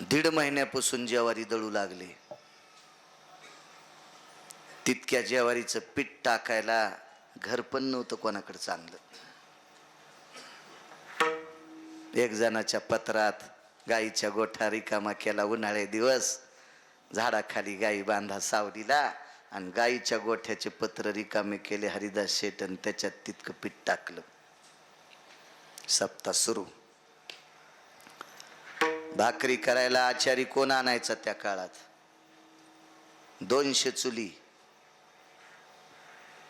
1.5 महिन्यापासून ज्वारी दळू लागले. तितक्या ज्वारीचं पीठ टाकायला घर पण नव्हतं कोणाकडे चांगलं. एक जणाच्या पत्रात गाईच्या गोठा रिकामा केला. उन्हाळे दिवस, झाडाखाली गाई बांधा सावलीला, आणि गाईच्या गोठ्याचे पत्र रिकामे केले हरिदास शेठ आणि त्याच्यात तितकं पीठ टाकलं. सप्ताह सुरू. भाकरी करायला आचारी कोण आणायचा त्या काळात? 200 चुली.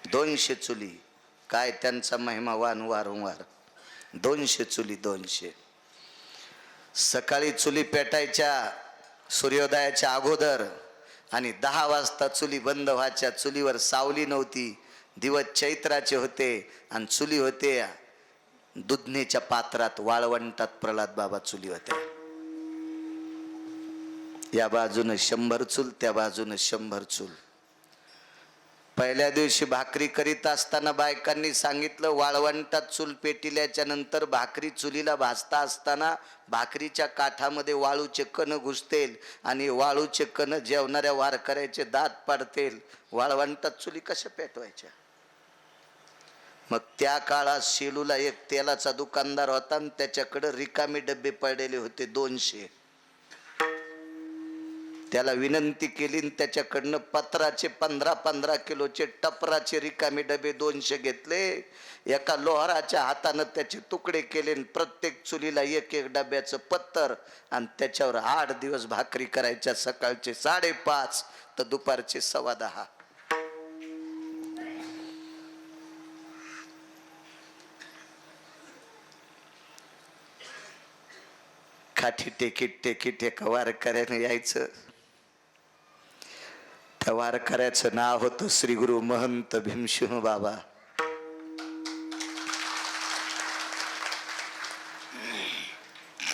200 चुली. काय त्यांचा महिमा वारंवार. 200 चुली. 200. सकाळी चुली पेटायच्या सूर्योदयाच्या अगोदर आणि 10 वाजता चुली बंद व्हायच्या. चुलीवर सावली नव्हती. दिवस चैत्राचे होते आणि चुली होते दुधनेच्या पात्रात, वाळवंटात. प्रल्हाद बाबा चुली होत्या. या बाजूनं 100 चूल, त्या बाजूनं 100 चूल. पहिल्या दिवशी भाकरी करीत असताना बायकांनी सांगितलं, वाळवंटात चूल पेटिल्याच्या नंतर भाकरी चुलीला भाजता असताना भाकरीच्या काठामध्ये वाळूचे कण घुसतील आणि वाळूचे कण जेवणाऱ्या वारकऱ्याचे दात पाडतील. वाळवंटात चुली कशा पेटवायच्या? मग त्या काळात शेलूला एक तेलाचा दुकानदार होता आणि त्याच्याकडे रिकामे डबे पडलेले होते 200. त्याला विनंती केली आणि त्याच्याकडनं पत्राचे 15-15 किलोचे टपराचे रिकामे डबे 200 घेतले. एका लोहाराच्या हातानं त्याचे तुकडे केले. प्रत्येक चुलीला एक डब्याचं पत्तर आणि त्याच्यावर 8 दिवस भाकरी करायच्या. सकाळचे 5:30 तर दुपारचे 10:15. काठी टेकीट एका वारकऱ्याने यायचं. त्या वारकऱ्याचं नाव होतं श्री गुरु महंत भीमसिंह बाबा.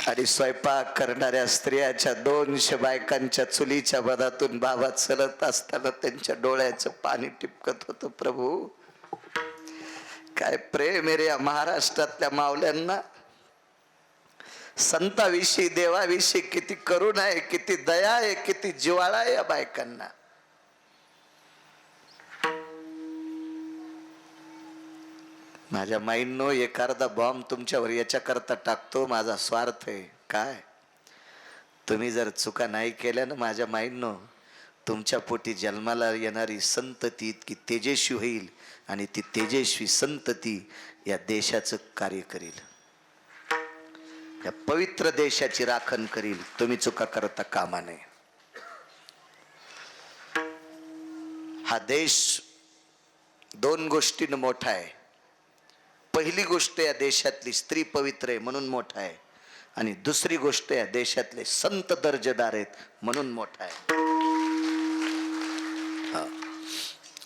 आणि स्वयंपाक करणाऱ्या स्त्रियाच्या 200 बायकांच्या चुलीच्या बदातून बाबा चलत असताना त्यांच्या डोळ्याचं पाणी टिपकत होतं. प्रभू, काय प्रेम आहे रे या महाराष्ट्रातल्या मावल्यांना. संताविषयी, देवाविषयी किती करुण आहे, किती दया आहे, किती जिव्हाळा आहे या बायकांना. माझ्या माईंनो, एक अर्धा बॉम्ब तुमच्यावर याच्याकरता टाकतो, माझा स्वार्थ आहे. काय? तुम्ही जर चुका नाही केल्या ना माझ्या माईंनो, तुमच्या पोटी जन्माला येणारी संतती इतकी तेजस्वी होईल आणि ती तेजस्वी संतती या देशाचं कार्य करील, या पवित्र देशाची राखण करील. तुम्ही चुका करता कामा नये. हा देश 2 गोष्टींनी मोठा आहे. पहिली गोष्ट, या देशातली स्त्री पवित्र आहे म्हणून मोठा आहे. आणि दुसरी गोष्ट, या देशातले संत दर्जेदार आहेत म्हणून मोठा आहे.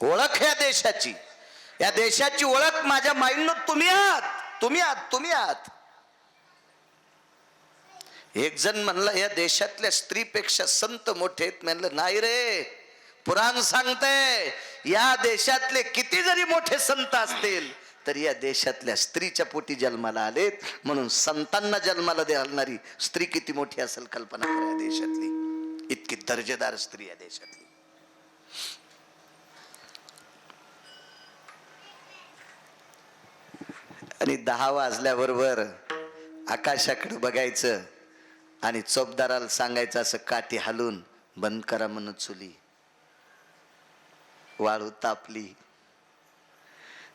ओळख या देशाची, या देशाची ओळख माझ्या माईंनो तुम्ही आहात, तुम्ही आहात, तुम्ही आहात. एक जण म्हणला, या देशातल्या स्त्रीपेक्षा संत मोठे आहेत. म्हणलं नाही रे, पुराण सांगतंय या देशातले किती जरी मोठे संत असतील तरी या देशातल्या स्त्रीच्या पोटी जन्माला आलेत. म्हणून संतांना जन्माला घालणारी स्त्री किती मोठी असेल कल्पना करा. या देशातली इतकी दर्जेदार स्त्री या देशातली. आणि 10 वाजल्याबरोबर आकाशाकडे बघायचं आणि चोपदाराला सांगायचं, असं काठी हालून बंद करा म्हणून चुली. वाळू तापली,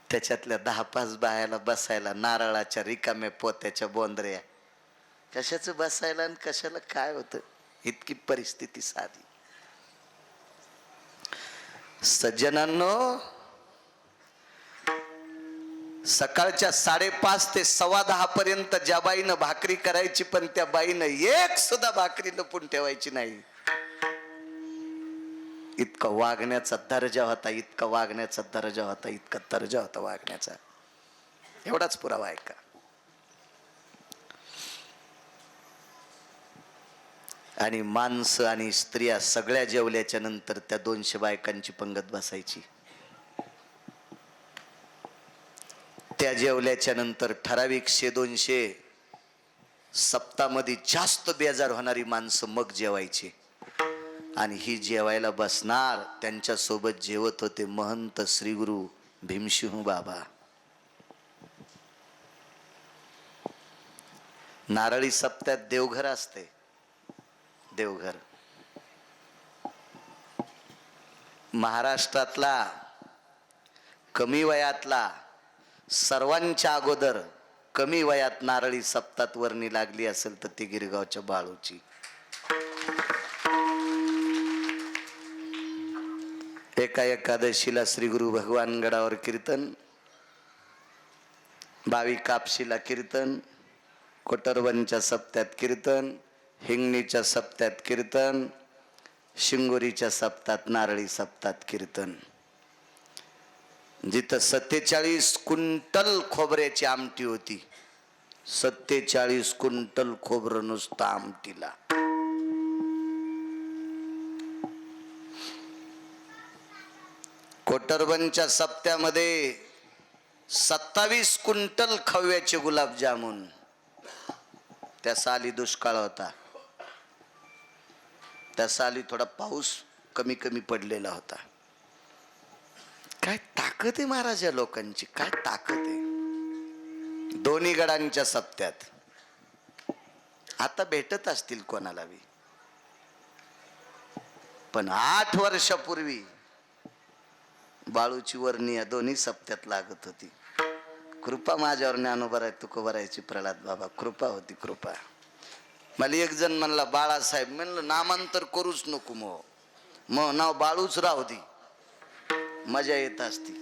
त्याच्यातल्या 10-5 बायाला बसायला नारळाच्या रिकाम्या पोत्याच्या बोंदऱ्या. कशाचं बसायला आणि कशाला काय होतं, इतकी परिस्थिती साधी. सज्जनांनो, सकाळच्या 5:30 ते 10:15 पर्यंत ज्या बाईनं भाकरी करायची, पण त्या बाईनं एक सुद्धा भाकरी लपून ठेवायची नाही. इतका वागण्याचा दर्जा होता, इतका वागण्याचा दर्जा होता, इतका दर्जा होता वागण्याचा. एवढाच पुरावा आहे का? आणि माणसं आणि स्त्रिया सगळ्या जेवल्याच्या नंतर त्या 200 बायकांची पंगत बसायची. त्या जेवल्याच्या नंतर ठराविक 100-200 सप्तामध्ये जास्त बेजार होणारी माणसं मग जेवायची. आणि ही जेवायला बसणार, त्यांच्या सोबत जेवत होते महंत श्री गुरु भीमसिंह बाबा. नारळी सप्त्यात देवघर असते. देवघर महाराष्ट्रातला कमी वयातला सर्वांच्या अगोदर कमी वयात नारळी सप्तात वर्णी लागली असेल तर ती गिरगावच्या बाळूची. एका एकादशीला श्री गुरु भगवान गडावर कीर्तन, 22 कापशीला कीर्तन, कोटरवनच्या सप्त्यात कीर्तन, हिंगणीच्या सप्त्यात कीर्तन, शिंगोरीच्या सप्तात नारळी सप्तात कीर्तन. जिथं 47 क्विंटल खोबऱ्याची आमटी होती, 47 क्विंटल खोबरं नुसतं आमटीला. कोटरबनच्या सप्त्यामध्ये 27 क्विंटल खव्याचे गुलाबजामुन. त्या साली दुष्काळ होता, त्या साली थोडा पाऊस कमी कमी पडलेला होता. काय ताकद आहे महाराज या लोकांची, काय ताकद आहे. दोन्ही गडांच्या सप्त्यात आता भेटत असतील कोणाला बी, पण 8 वर्षापूर्वी बाळूची वर्णी या दोन्ही सप्त्यात लागत होती. कृपा माझ्यावर ज्ञानोबा तुकोबारायची प्रल्हाद बाबा, कृपा होती कृपा. मला एक जण म्हणला बाळासाहेब, म्हणलं नामांतर करूच नको, मग नाव बाळूच राहू दे, मजा येत असती.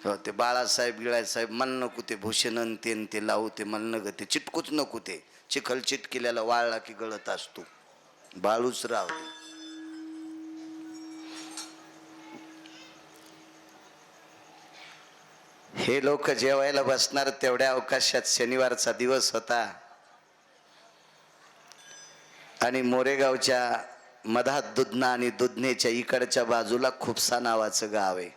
हो ते बाळासाहेब गिळायसाहेब म्हण नको, ते भूषण ते लावू, ते म्हणणं ग ते चिटकूच नको, ते चिखल चिटकिल्याला वाळला की गळत असतो, बाळूच राहू दे. हे लोक जेवायला बसणार तेवढ्या अवकाशात शनिवारचा दिवस होता आणि मोरेगावच्या मधात दुधना आणि दुधनेच्या इकडच्या बाजूला खुपसा नावाचं गाव आहे,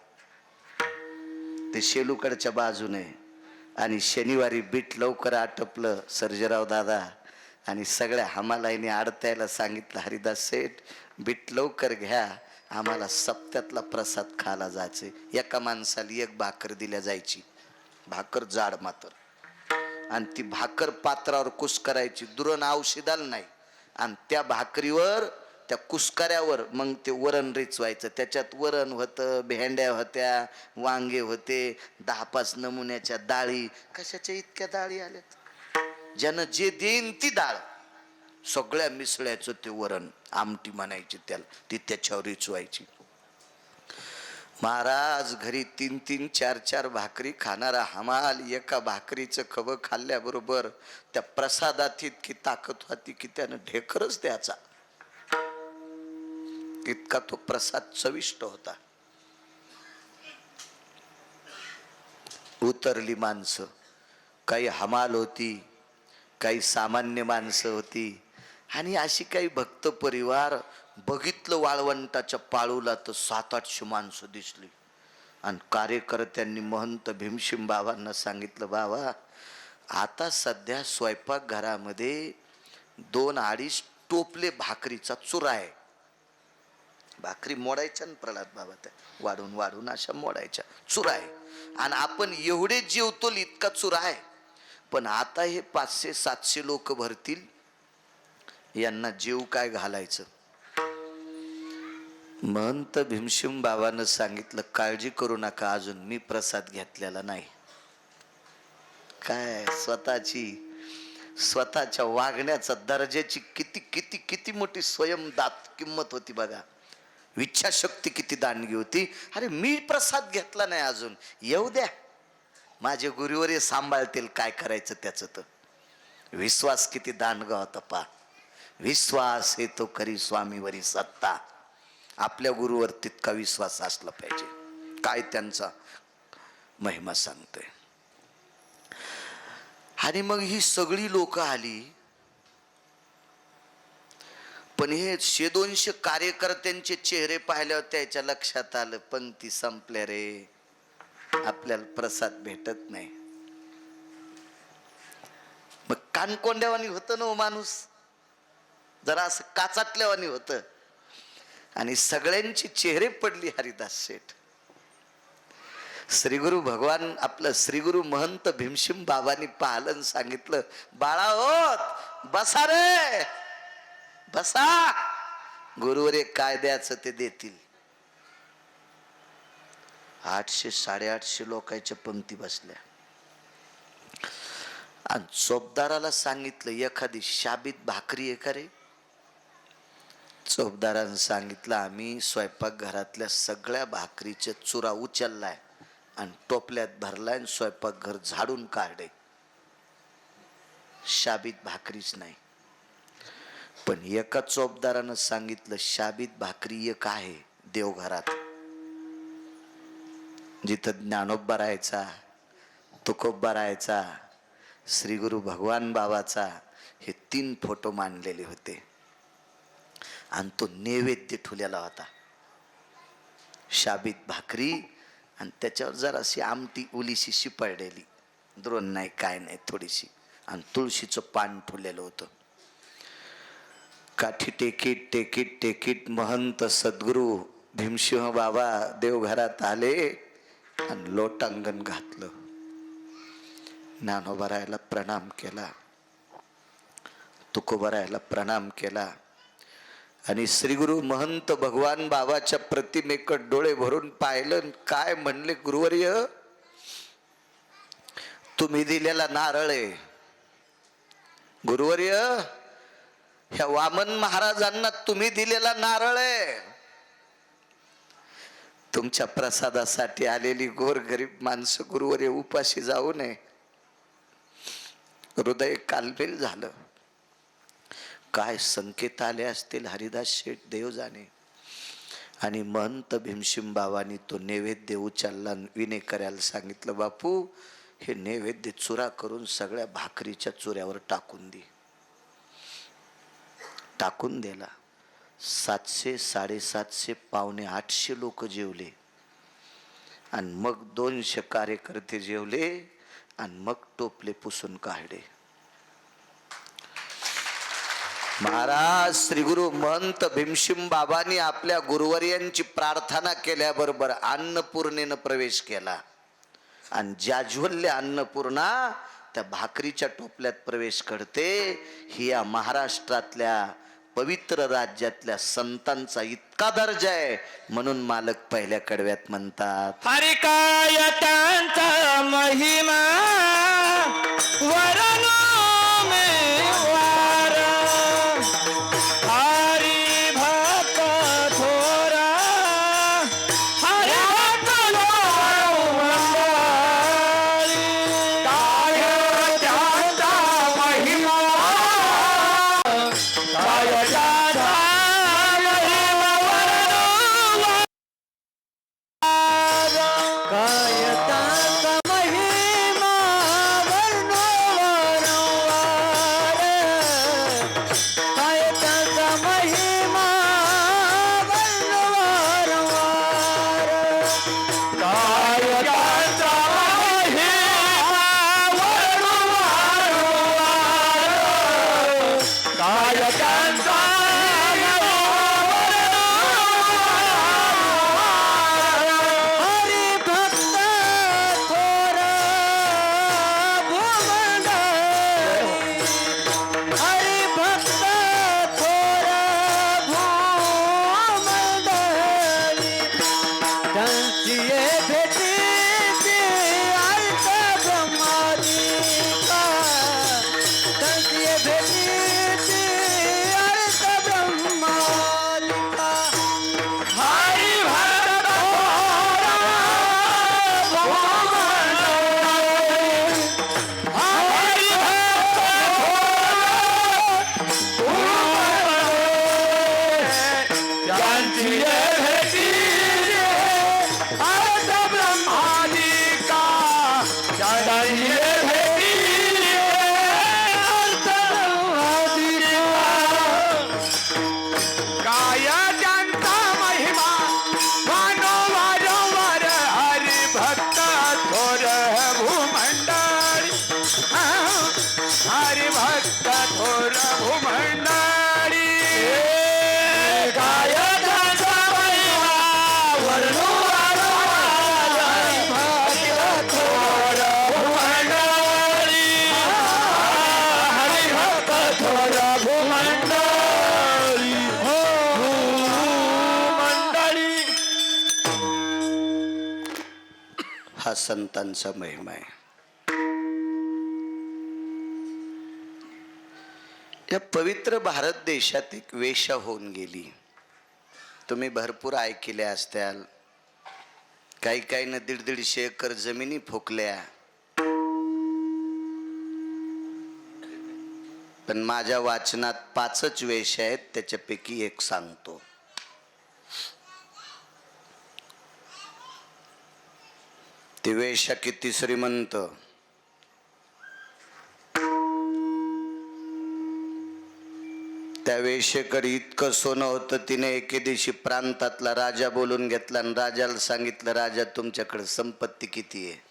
ते शेलूकडच्या बाजूने. आणि शनिवारी बीट लवकर आटपलं सर्जेराव दादा आणि सगळ्या हमालाईने आडत्याला सांगितलं, हरिदास सेठ बीट लवकर घ्या, आम्हाला सप्त्यातला प्रसाद खायला जायचे. एका माणसाला 1 भाकर दिल्या जायची, भाकर जाड मात्र, आणि ती भाकर पात्रावर कुस्करायची, दुरण औषधाला नाही, आणि त्या भाकरीवर त्या कुस्कऱ्यावर मग ते वरण रिचवायचं. त्याच्यात वरण होतं, भेंड्या होत्या, वांगे होते, 10-5 नमुन्याच्या डाळी. कशाच्या इतक्या डाळी आल्यात, ज्यानं जे देईन ती डाळ सगळ्या मिसळ्याचं ते वरण, आमटी म्हणायची त्याला, ती त्याच्यावर रिचवायची. महाराज घरी 3-3, 4-4 भाकरी खाणारा हमाल एका भाकरीचं खबं खाल्ल्याबरोबर त्या प्रसादात इतकी ताकद होती की त्यानं ढेकरच द्यायचा, इतका तो प्रसाद चविष्ट होता. उतरली माणसं, काही हमाल होती, काही सामान्य माणसं होती, आणि अशी काही भक्त परिवार. बघितलं वाळवंटाच्या पाळूला तर 700-800 माणसं दिसली. आणि कार्यकर्त्यांनी महंत भीमशिम बाबांना सांगितलं, बाबा आता सध्या स्वयंपाकघरामध्ये 2-2.5 टोपले भाकरीचा चुरा आहे. भाकरी मोडायच्या ना प्रल्हाद बाबा, त्या वाढून वाढून अशा मोडायच्या, चुरा आहे. आणि आपण एवढे जेवतो इतका चुरा आहे, पण आता हे 500-700 लोक भरतील, यांना जेव काय घालायचं. महंत भीमशिम बाबानं सांगितलं, काळजी करू नका, अजून मी प्रसाद घेतलेला नाही. काय स्वतःच्या वागण्याचा दर्जाची किती किती किती मोठी स्वयंदात किंमत होती बघा, इच्छाशक्ती किती दांडगी होती. अरे मी प्रसाद घेतला नाही अजून, येऊ द्या, माझे गुरुवर हे सांभाळतील, काय करायचं त्याचं. तर विश्वास किती दांडगा होता पा. विश्वास हे तो करी स्वामीवरी सत्ता. आपल्या गुरुवर तितका विश्वास असला पाहिजे. काय त्यांचा महिमा सांगतोय. आणि मग ही सगळी लोक आली, पण हे 100-200 कार्यकर्त्यांचे चेहरे पाहिल्यावर त्याच्या लक्षात आलं, पंक्ती संपल्या रे, आपल्याला प्रसाद भेटत नाही. मग कानकोंड्यावानी होतं ना माणूस, जरा असं काचाटल्यावानी होतं. आणि सगळ्यांची चेहरे पडली हरिदास सेठ. श्रीगुरु भगवान आपलं श्रीगुरु महंत भीमशिम बाबांनी पाहिलं, सांगितलं, बाळा होत बसा रे, बसा, गुरुवर एक काय द्यायचं ते देतील. 800 850 लोकांच्या पंक्ती बसल्या. आणि चोपदाराला सांगितलं एखादी शाबीत भाकरी आहे का रे? चोपदारानं सांगितलं आम्ही स्वयंपाकघरातल्या सगळ्या भाकरीच्या चुरा उचललाय आणि टोपल्यात भरलाय आणि स्वयंपाकघर झाडून काढे. शाबीत भाकरीच नाही. पण एका चोपदारानं सांगितलं शाबीत भाकरी एक आहे देवघरात, जिथं ज्ञानोबा राहायचा, तुकोबा राहायचा, श्री गुरु भगवान बाबाचा, हे 3 फोटो मांडलेले होते आणि तो नैवेद्य ठेवलेला होता. शाबीत भाकरी आणि त्याच्यावर जराशी आमटी उलीशी शिपडलेली, द्रोण नाही काय नाही थोडीशी, आणि तुळशीचं पान ठेवलेलं होतं. काठी टेकीट टेकीट टेकीट महंत सद्गुरू भीमसिंह बाबा देवघरात आले आणि लोटांगण घातलं. ज्ञानोबरायाला प्रणाम केला, तुकोबरायाला प्रणाम केला आणि श्री गुरु महंत भगवान बाबाच्या प्रतिमेकडे डोळे भरून पाहिलं. काय म्हणले, गुरुवर्य तुम्ही दिलेला नारळ आहे. गुरुवर्य ह्या वामन महाराजांना तुम्ही दिलेला नारळ आहे. तुमच्या प्रसादासाठी आलेली गोरगरीब माणसं गुरुवर्य उपाशी जाऊ नये. हृदय कालबेल झालं. काय संकेत आले असतील हरिदास शेठ देव जाणे. आणि महंत भीमसिंह बाबांनी तो नैवेद्य उचलला, विनेकऱ्याला सांगितलं बापू हे नैवेद्य चुरा करून सगळ्या भाकरीच्या चुऱ्यावर टाकून दे. टाकून दिला. 700 750 पावणे 800 लोक जेवले आणि मग 200 कार्यकर्ते जेवले आणि मग टोपले पुसून काढले. महाराज श्री गुरु महंत भीमसिंह बाबांनी आपल्या गुरुवर्यांची प्रार्थना केल्याबरोबर अन्नपूर्णेनं प्रवेश केला आणि जाज्वल्य अन्नपूर्णा त्या भाकरीच्या टोपल्यात प्रवेश करते. ही या महाराष्ट्रातल्या पवित्र राज्यातल्या संतांचा इतका दर्जा आहे म्हणून मालक पहिल्या कडव्यात म्हणतात, हरी काय त्यांचा महिमा वरनो में वार, हरी भक्त थोरा, हरी भक्त काय त्यांचा महिमा, काय त्यांचा महिमा वरनो काय त्यांचा महिमा वर्णो वारंवार, काय त्यांचा महिमा वर्णो वारंवार, काय त्यांचा महिमा वर्णो वारंवार, काय त्यांचा हरी भक्त थोर भूमंडळी, हरी भक्त थोर भूमंडळी, त्यांची ये भेटीची अर्थ ब्रह्मादिका, त्यांची ये भेटीची अर्थ ब्रह्मादिका, हरी भक्त थोर भूमंडळी, हरी भक्त थोर भूमंडळी, त्यांची ये भेटीची अर्थ ब्रह्मादिका. हा संतांचा महिमा आहे. या पवित्र भारत देशात एक वेश्या होऊन गेली. तुम्ही भरपूर ऐकले असत्याल. काही काही न 150 एकर जमिनी फुकल्या. पण माझ्या वाचनात 5च वेश्या आहेत, त्याच्यापैकी एक सांगतो. ती वेश्या किती श्रीमंत. त्या वेश्येकडे इतकं सोनं होतं, तिने एके दिवशी प्रांतातला राजा बोलून घेतला आणि राजाला सांगितलं, राजा तुमच्याकडे संपत्ती किती आहे.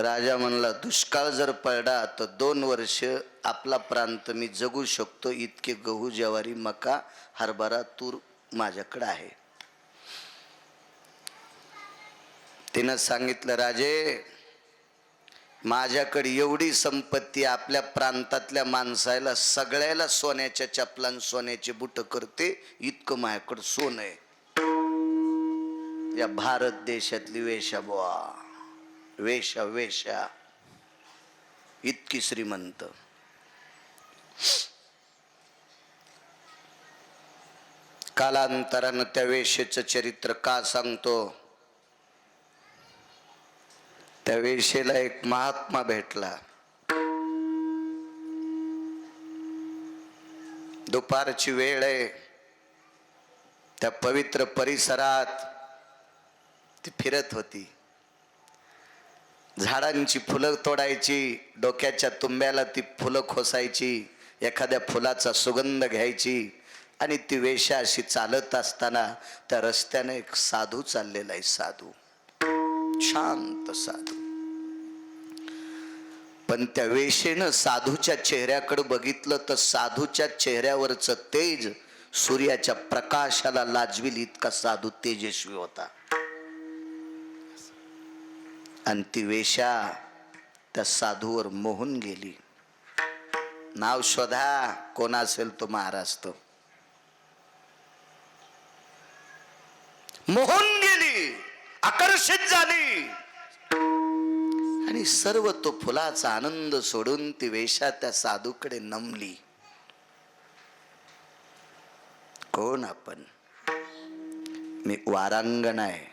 राजा म्हणला, दुष्काळ जर पडला तर 2 वर्ष आपला प्रांत मी जगू शकतो इतके गहू ज्वारी मका हरभरा तूर माझ्याकडे आहे. तिनं सांगितलं, राजे माझ्याकडे एवढी संपत्ती, आपल्या प्रांतातल्या माणसाला सगळ्याला सोन्याच्या चपलां सोन्याचे बुट करते इतकं माझ्याकडं सोनं आहे. या भारत देशातली वेश्या बुवा, वेश्या वेश्या इतकी श्रीमंत. कालांतरानं त्या वेश्येचं चरित्र का सांगतो. त्या वेश्येला एक महात्मा भेटला. दुपारची वेळ आहे. त्या पवित्र परिसरात ती फिरत होती. झाडांची फुलं तोडायची, डोक्याच्या तुंब्याला ती फुलं खोसायची, एखाद्या फुलाचा सुगंध घ्यायची. आणि ती वेश्या अशी चालत असताना त्या रस्त्याने एक साधू चाललेला आहे. साधू, शांत साधू. पण त्या वेश्येनं साधूच्या चेहऱ्याकडे बघितलं तर साधूच्या चेहऱ्यावरचं तेज सूर्याच्या प्रकाशाला लाजविल इतका साधू तेजस्वी होता. आणि ती वेश्या त्या साधूवर मोहून गेली. नाव शोधा, कोण असेल तो महाराज. तो मोहून गेली, आकर्षित झाली. आणि सर्व तो फुलाचा आनंद सोडून ती वेश्या त्या साधूकडे नमली. कोण आपण. मी वारांगण आहे.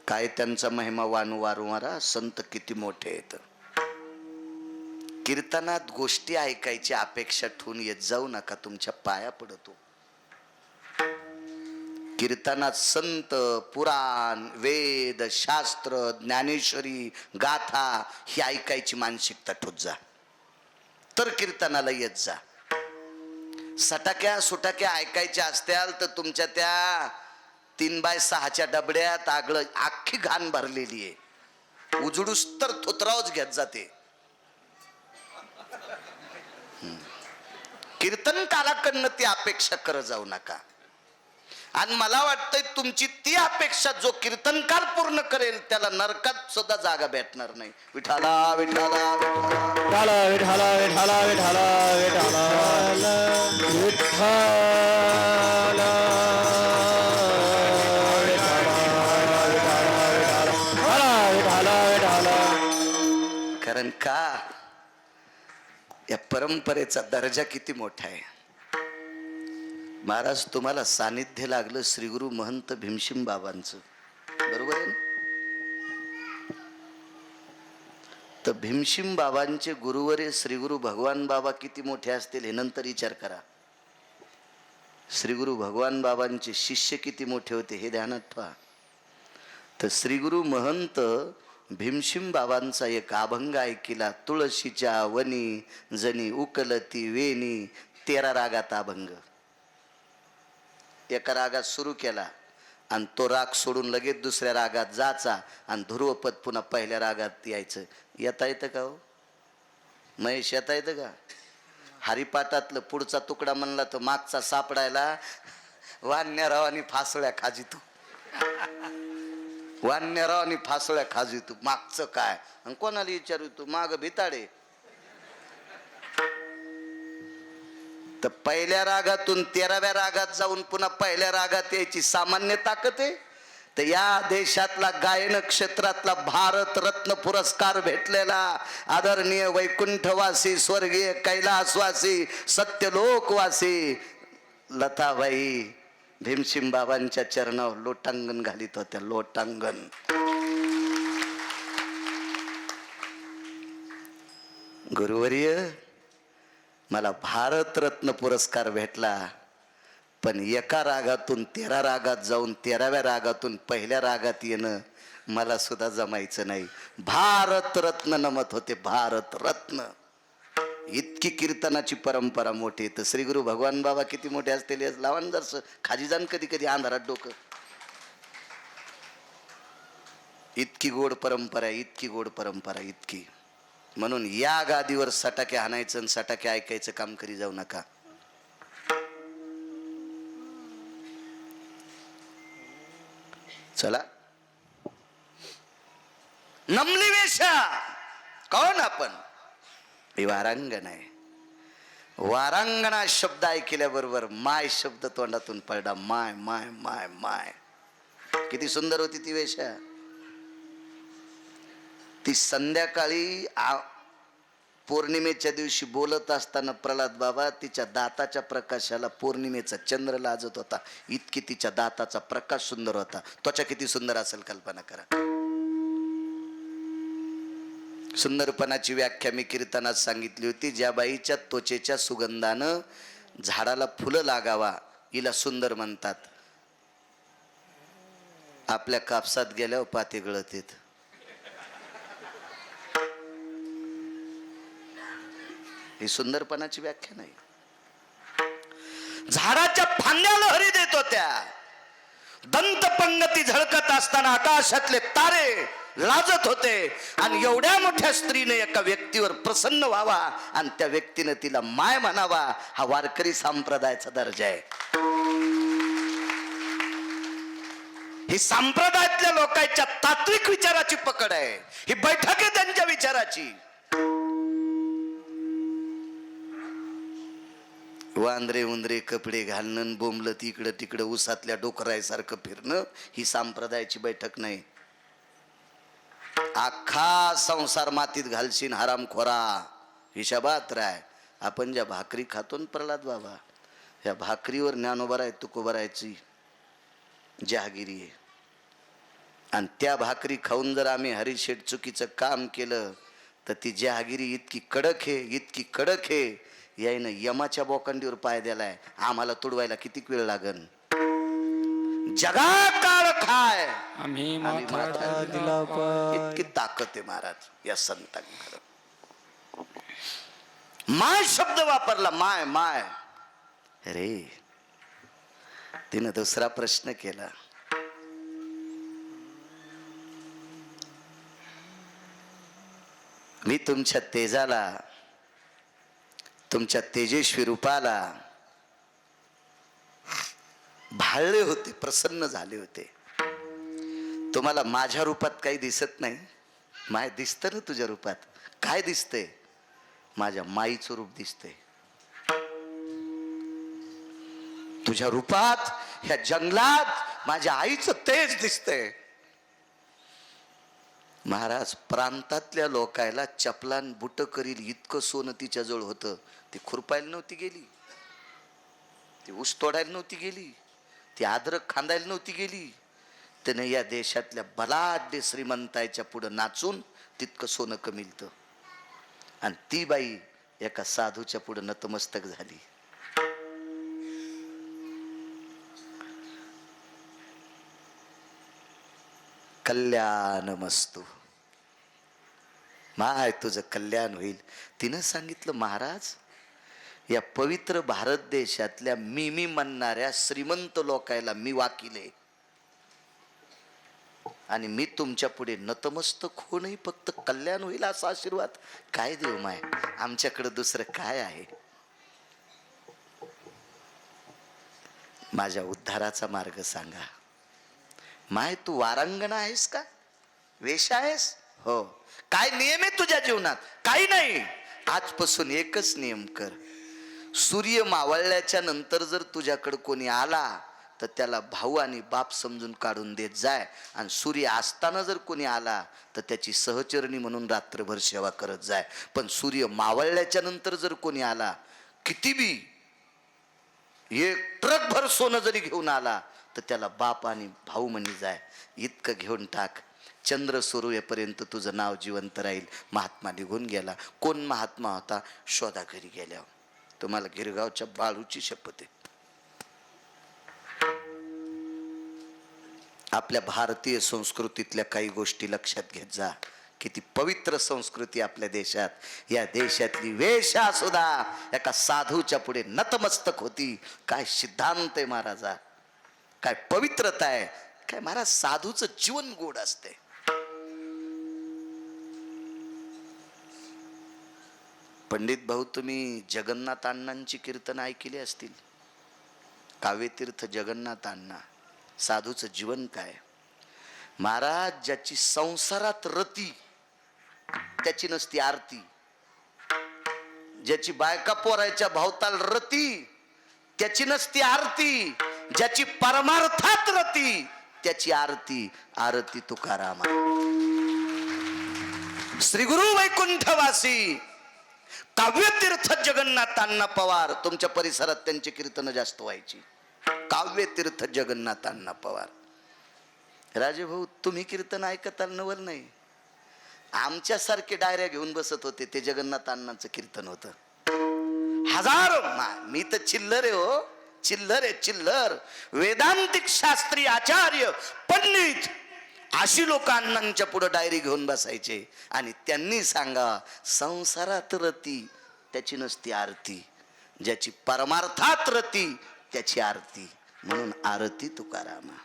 काय त्यांचा महिमा वारंवारा. संत किती मोठे आहेत. कीर्तनात गोष्टी ऐकायची अपेक्षा ठेवून येत जाऊ नका, तुमच्या पाया पडतो. कीर्तनात संत, पुराण, वेद, शास्त्र, ज्ञानेश्वरी, गाथा ही ऐकायची मानसिकता ठेवत जा, तर कीर्तनाला येत जा. सटाक्या सुटाक्या ऐकायच्या असत्याल तर तुमच्या त्या 3x6च्या डबड्यात आगळ अख्खी घाण भरलेली आहे. उजडूस तर थोतरावच घेत जाते. कीर्तनकाराकडनं ती अपेक्षा करत जाऊ नका. आणि मला वाटतंय तुमची ती अपेक्षा जो कीर्तनकार पूर्ण करेल त्याला नरकात सुद्धा जागा भेटणार नाही. विठाला विठाला विठाला विठाला विठाला विठाला विठाला. कारण का या परंपरेचा दर्जा किती मोठा आहे. महाराज तुम्हाला सानिध्य लागलं श्रीगुरु महंत भीमसिंग बाबांचं, बरोबर आहे ना. तर भीमसिंग बाबांचे गुरुवर्य श्रीगुरु भगवान बाबा किती मोठे असतील हे नंतर विचार करा. श्रीगुरु भगवान बाबांचे शिष्य किती मोठे होते हे ध्यानात ठेवा. तर श्रीगुरु महंत भीमसिंग बाबांचा एक अभंग ऐकिला. तुळशीच्या वनी जणी उकलती वेणी, 13 रागात अभंग. एका रागात सुरू केला आणि तो राग सोडून लगेच दुसऱ्या रागात जायचा आणि ध्रुवपद पुन्हा पहिल्या रागात यायचं. येता येतं का हो महेश, येता येतं का. हरिपाठातलं पुढचा तुकडा म्हणला तर मागचा सापडायला वान्यराव आणि फासळ्या खाजी तू. वान्यराव आणि फासळ्या खाजी तू. मागचं काय आणि कोणाला विचारू तू. माग भिताडे. तर पहिल्या रागातून 13व्या रागात जाऊन पुन्हा पहिल्या रागात यायची सामान्य ताकद आहे. तर या देशातला गायन क्षेत्रातला भारत रत्न पुरस्कार भेटलेला आदरणीय वैकुंठवासी स्वर्गीय कैलासवासी सत्यलोकवासी लताबाई भीमसिंग बाबांच्या चरणावर लोटांगण घालीत होत्या. लोटांगण. गुरुवर्य, मला भारत रत्न पुरस्कार भेटला, पण एका रागातून 13 रागात जाऊन 13व्या रागातून पहिल्या रागात येणं मला सुद्धा जमायचं नाही. भारत रत्न नमत होते. भारत रत्न. इतकी कीर्तनाची परंपरा मोठी. तर श्री गुरु भगवान बाबा किती मोठे असतील लावण जर खाजी जाण कधी कधी अंधारात डोकं. इतकी गोड परंपरा, इतकी गोड परंपरा, इतकी. म्हणून या गादीवर सटाके हाणायचं आणि सटाके ऐकायचं काम करी जाऊ नका. चला. नमली वेशा कोण आपण? ही वारांगण आहे. वारांगणा शब्द ऐकल्याबरोबर माय शब्द तोंडातून पडला. माय माय माय माय. किती सुंदर होती ती वेशा. ती संध्याकाळी पौर्णिमेच्या दिवशी बोलत असताना प्रल्हाद बाबा तिच्या दाताच्या प्रकाशाला पौर्णिमेचा चंद्र लाजत होता. इतकी तिच्या दाताचा प्रकाश सुंदर होता. त्वचा किती सुंदर असेल कल्पना करा. सुंदरपणाची व्याख्या मी कीर्तनात सांगितली होती. ज्या बाईच्या त्वचेच्या सुगंधानं झाडाला फुलं लागावा हिला सुंदर म्हणतात. आपल्या कापसात गेल्यावर पाते गळत येत. ही सुंदरपणाची व्याख्या नाही. झाडाच्या फांद्या लहरी देत होत्या. दंतपंगती झळकत असताना आकाशातले तारे लाजत होते. आणि एवढ्या मोठ्या स्त्रीने एका व्यक्तीवर प्रसन्न व्हावा आणि त्या व्यक्तीने तिला माय म्हणावा, हा वारकरी संप्रदायाचा दर्जा आहे. ही संप्रदायातल्या लोकांच्या तात्विक विचाराची पकड आहे. ही बैठक आहे त्यांच्या विचाराची. वांद्रे उंदरे कपडे घालणं, बोंबलं तिकडं तिकडं उसातल्या डोकरायसारखं फिरणं ही संप्रदायाची बैठक नाही. अख्खा संसार मातीत घालशीन हरामखोरा, हिशाबात राय. आपण ज्या भाकरी खातो प्रल्हाद बाबा, ह्या भाकरीवर ज्ञानोबा आहे तुकोबरायची जहागिरी आहे. आणि त्या भाकरी खाऊन जर आम्ही हरिशेठ चुकीचं काम केलं तर ती जहागिरी इतकी कडक आहे, इतकी कडक आहे. यायनं यमाच्या बोकांडीवर पाय दिलाय. आम्हाला तुडवायला किती वेळ लागन. जगा काळ खाय आम्ही माथा दिला पाय. इतकी ताकद आहे महाराज या संतांकडे. माय शब्द वापरला. माय माय. अरे तिनं दुसरा प्रश्न केला. मी तुमच्या तेजाला, तुमच्या तेजस्वी रूपाला भाळले होते, प्रसन्न झाले होते. तुम्हाला माझ्या रूपात काही दिसत नाही? माय दिसतं ना तुझ्या रूपात. काय दिसतंय? माझ्या माईचं रूप दिसतंय. तुझ्या रूपात ह्या जंगलात माझ्या आईचं तेज दिसतंय. महाराज, प्रांतातल्या लोकायला चपलान बुट करील इतकं सोनं तिच्या जवळ होतं. ती खुरपायला नव्हती गेली, ती ऊस तोडायला नव्हती गेली, ती अद्रक खांदायला नव्हती गेली. त्यानं या देशातल्या बलाढ्य श्रीमंताच्या पुढं नाचून तितकं सोनं कमिलतं. आणि ती बाई एका साधूच्या पुढं नतमस्तक झाली. कल्याणमस्तु. माय तुझं कल्याण होईल. तिनं सांगितलं, महाराज या पवित्र भारत देशातल्या मी म्हणणाऱ्या श्रीमंत लोकायला मी वाकिले आणि मी तुमच्या पुढे नतमस्तक होऊनही फक्त कल्याण होईल असा आशीर्वाद काय देऊ माय? आमच्याकडे दुसरं काय आहे? माझ्या उद्धाराचा मार्ग सांगा. माय तू वारांगण आहेस का? वेश्या आहेस? हो. काय नियम आहे तुझ्या जीवनात? काही नाही. आजपासून एकच नियम कर. सूर्य मावळल्याच्या नंतर जर तुझ्याकडं कोणी आला तर त्याला भाऊ आणि बाप समजून काढून देत जाय, आणि सूर्य असताना जर कोणी आला तर त्याची सहचरणी म्हणून रात्रभर सेवा करत जाय. पण सूर्य मावळल्याच्या नंतर जर कोणी आला, किती बी एक ट्रकभर सोनं जरी घेऊन आला तर त्याला बाप आणि भाऊ म्हणी जाय. इतकं घेऊन टाक, चंद्र सूर्यपर्यंत तुझं नाव जिवंत राहील. महात्मा निघून गेला. कोण महात्मा होता? शोधा घरी गेल्यावर. तुम्हाला गिरगावच्या बाळूची शपथ आहे. आपल्या भारतीय संस्कृतीतल्या काही गोष्टी लक्षात घेत जा. किती पवित्र संस्कृती आपल्या देशात. या देशातली वेशा सुद्धा एका साधूच्या पुढे नतमस्तक होती. काय सिद्धांत आहे महाराजा, काय पवित्रता आहे, काय महाराज साधूचं जीवन गोड असते. पंडित भाऊ, तुम्ही जगन्नाथ अण्णांची कीर्तन ऐकली असतील. काव्यतीर्थ जगन्नाथ अण्णा. साधूचं जीवन काय महाराज, ज्याची संसारात रती त्याची नसती आरती, ज्याची बायका पोरायच्या भावताल रती त्याची नसती आरती, ज्याची परमार्थात रती त्याची आरती. आरती तुकारामा. श्री गुरु वैकुंठवासी काव्यतीर्थ जगन्नाथांना पवार. तुमच्या परिसरात त्यांची कीर्तन जास्त व्हायची. काव्यतीर्थ जगन्नाथांना पवार. राजे भाऊ, तुम्ही कीर्तन ऐकत नवल नाही. आमच्यासारखे डायऱ्या घेऊन बसत होते. ते जगन्नाथांनाचं कीर्तन होतं. हजारो. मी तर चिल्लर आहे हो, चिल्लर आहे, चिल्लर. वेदांतिक शास्त्री आचार्य पंडित अशी लोक अण्णांच्या पुढे डायरी घेऊन बसायचे आणि त्यांनी सांगा, संसारात रती त्याची नसती आरती, ज्याची परमार्थात रती त्याची आरती. म्हणून आरती तुकारामा.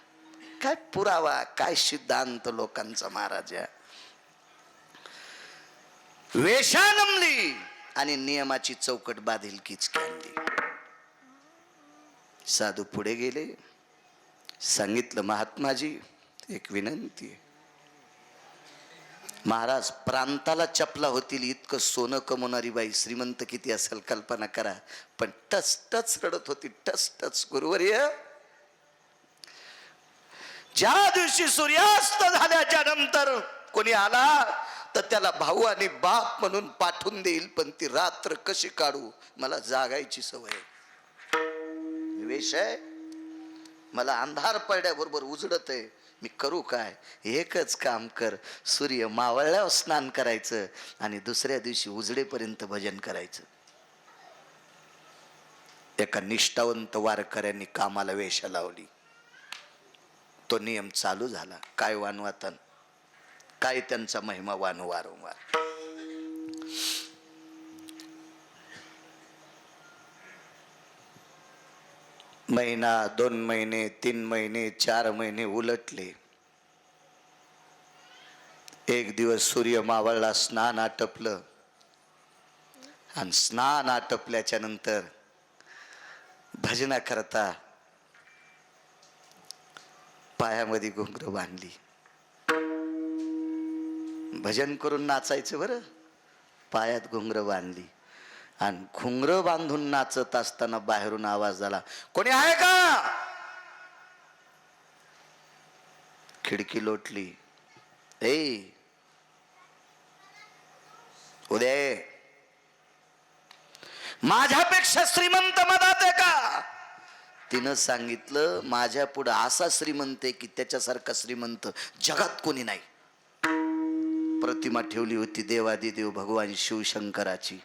काय पुरावा, काय सिद्धांत लोकांचा महाराज. वेशा नमली आणि नियमाची चौकट बांधिलकीच आणली. साधू पुढे गेले. सांगितलं, महात्माजी एक विनंती आहे. महाराज, प्रांताला चपला होतील इतकं सोनं कमवणारी बाई श्रीमंत किती असेल कल्पना करा. पण टच टच रडत होती. Touch touch. गुरुवर्य, ज्या दिवशी सूर्यास्त झाल्याच्या नंतर कोणी आला तर त्याला भाऊ आणि बाप म्हणून पाठवून देईल, पण ती रात्र कशी काढू, मला जागायची सवय. वेश आहे, मला अंधार पडल्याबरोबर उजडत आहे, मी करू काय? एकच काम कर, सूर्य मावळल्यावर स्नान करायचं आणि दुसऱ्या दिवशी उजडेपर्यंत भजन करायचं. एका निष्ठावंत वारकऱ्यांनी कामाला वेशा लावली. तो नियम चालू झाला. काय वानवातन, काय त्यांचा महिमा वानू वारंवार. महिना, 2 महिने, 3 महिने, 4 महिने उलटले. एक दिवस सूर्य मावळला, स्नान आटपलं आणि स्नान आटपल्याच्या नंतर भजना करता पायामध्ये घुंगर बांधली. भजन करून नाचायचं बरं. पायात घुंगर बांधली आणि घुंगर बांधून नाचत असताना बाहेरून आवाज आला, कोणी आहे का? खिडकी लोटली. ए उदय, माझ्यापेक्षा श्रीमंत मधात आहे का? तिनं सांगितलं, माझ्या पुढं असा श्रीमंत आहे की त्याच्यासारखा श्रीमंत जगात कोणी नाही. प्रतिमा ठेवली होती देवादिदेव भगवान शिवशंकराची,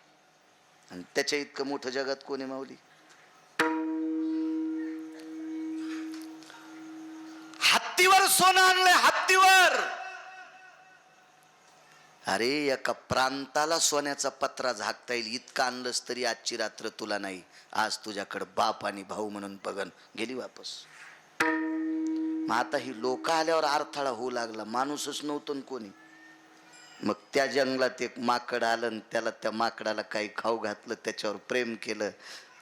आणि त्याच्या इतकं मोठं जगात कोणी माऊली. हत्तीवर सोनं आणलंय, हत्तीवर. अरे, एका प्रांताला सोन्याचा पत्रा झाकता येईल इतका आणलंस तरी आजची रात्र तुला नाही. आज तुझ्याकडं बाप आणि भाऊ म्हणून बघन गेली वापस. मग आता ही लोक आल्यावर अडथळा होऊ लागला. माणूसच नव्हतं कोणी. मग त्या जंगलात एक माकड आलं आणि त्याला, त्या माकडाला काही खाऊ घातलं, त्याच्यावर प्रेम केलं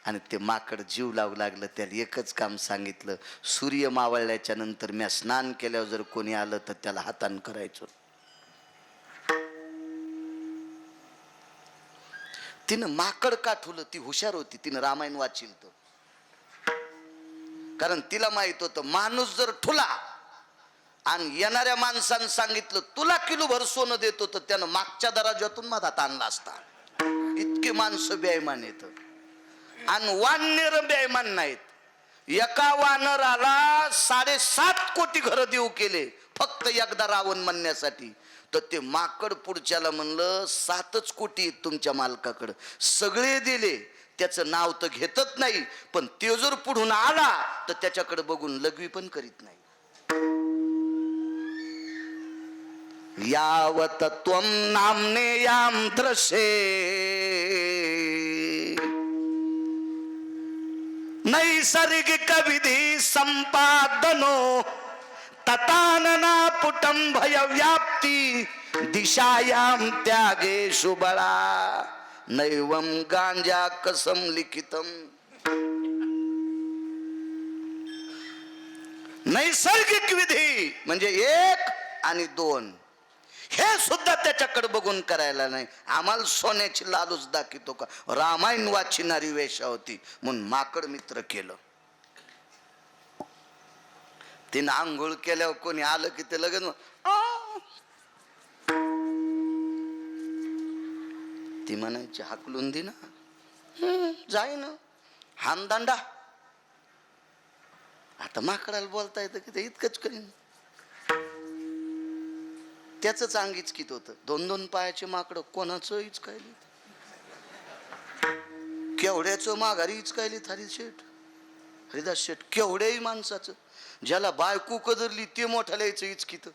आणि ते माकड जीव लावू लागलं. त्याला एकच काम सांगितलं, सूर्य मावळल्याच्या नंतर मी स्नान केल्यावर जर कोणी आलं तर त्याला हातान करायचं. तिनं माकड का ठुलं? ती हुशार होती, तिनं रामायण वाचिल तर. कारण तिला माहित होतं माणूस जर ठुला आणि येणाऱ्या माणसानं सांगितलं तुला किलोभर सोनं देतो, तर त्यानं मागच्या दराजातून मधात आणला असता. इतके माणसं बेईमान येत आणि वानर बेईमान नाहीत. एका वानराला 7.5 कोटी घरं देऊ केले फक्त एकदा रावण म्हणण्यासाठी. तर ते माकड पुढच्याला म्हणलं 7च कोटी आहेत तुमच्या मालकाकडं, सगळे दिले. त्याचं नाव तर घेतच नाही, पण ते जर पुढून आला तर त्याच्याकडे बघून लघवी पण करीत नाही. यावत त्वं नाम्नेयां दृशे नैसर्गिक विधी संपादनो ततानना पुटं भय व्याप्ती दिशायां त्यागेषु बळा नैवं गांजा कसम लिखितम. नैसर्गिक विधी म्हणजे 1 आणि 2 हे सुद्धा त्याच्याकडे बघून करायला नाही. आम्हाला सोन्याची लालूच दाखवतो का? रामायण वाचणारी वेशा होती म्हणून माकड मित्र केलं. तिनं आंघोळ केल्यावर कोणी आलं की ते लगेच ती म्हणायची हाकलून दे ना, जाय ना हानदांडा. आता माकडाला बोलता येतं की ते इतकंच करीन. त्याच अंग इचकीत होतं. 2-2 पायाचे माकड कोणाचं इचकायली, केवढ्याचं माघारी इचकायली हरिदास शेठ. केवढ्याही माणसाचं ज्याला बायको कदरली ते मोठ्या लिहायचं इचकीत.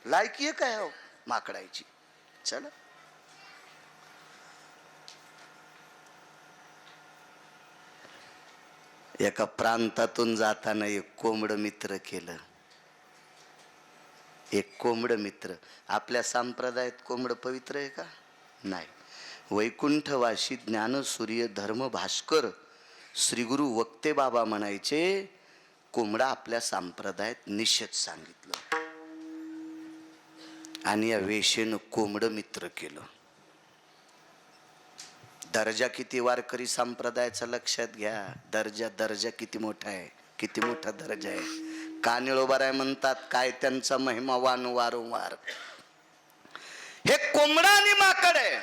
लायकी आहे काय हो माकडायची? चला एका प्रांतातून जाताना एक कोंबड मित्र केलं. एक कोंबड मित्र. आपल्या संप्रदायात कोंबड पवित्र आहे का? नाही. वैकुंठवासी ज्ञानसूर्य धर्म भास्कर श्री गुरु वक्ते बाबा म्हणायचे कोंबडा आपल्या संप्रदायात निषेध सांगितलं. आणि या वेशेनं कोंबड मित्र केलं. दर्जा किती वारकरी संप्रदायाचा लक्षात घ्या. दर्जा किती मोठा आहे, किती मोठा दर्जा आहे. कानिळोबाराय म्हणतात काय त्यांचा महिमा वारंवार. हे कोंबडा आणि माकड आहे.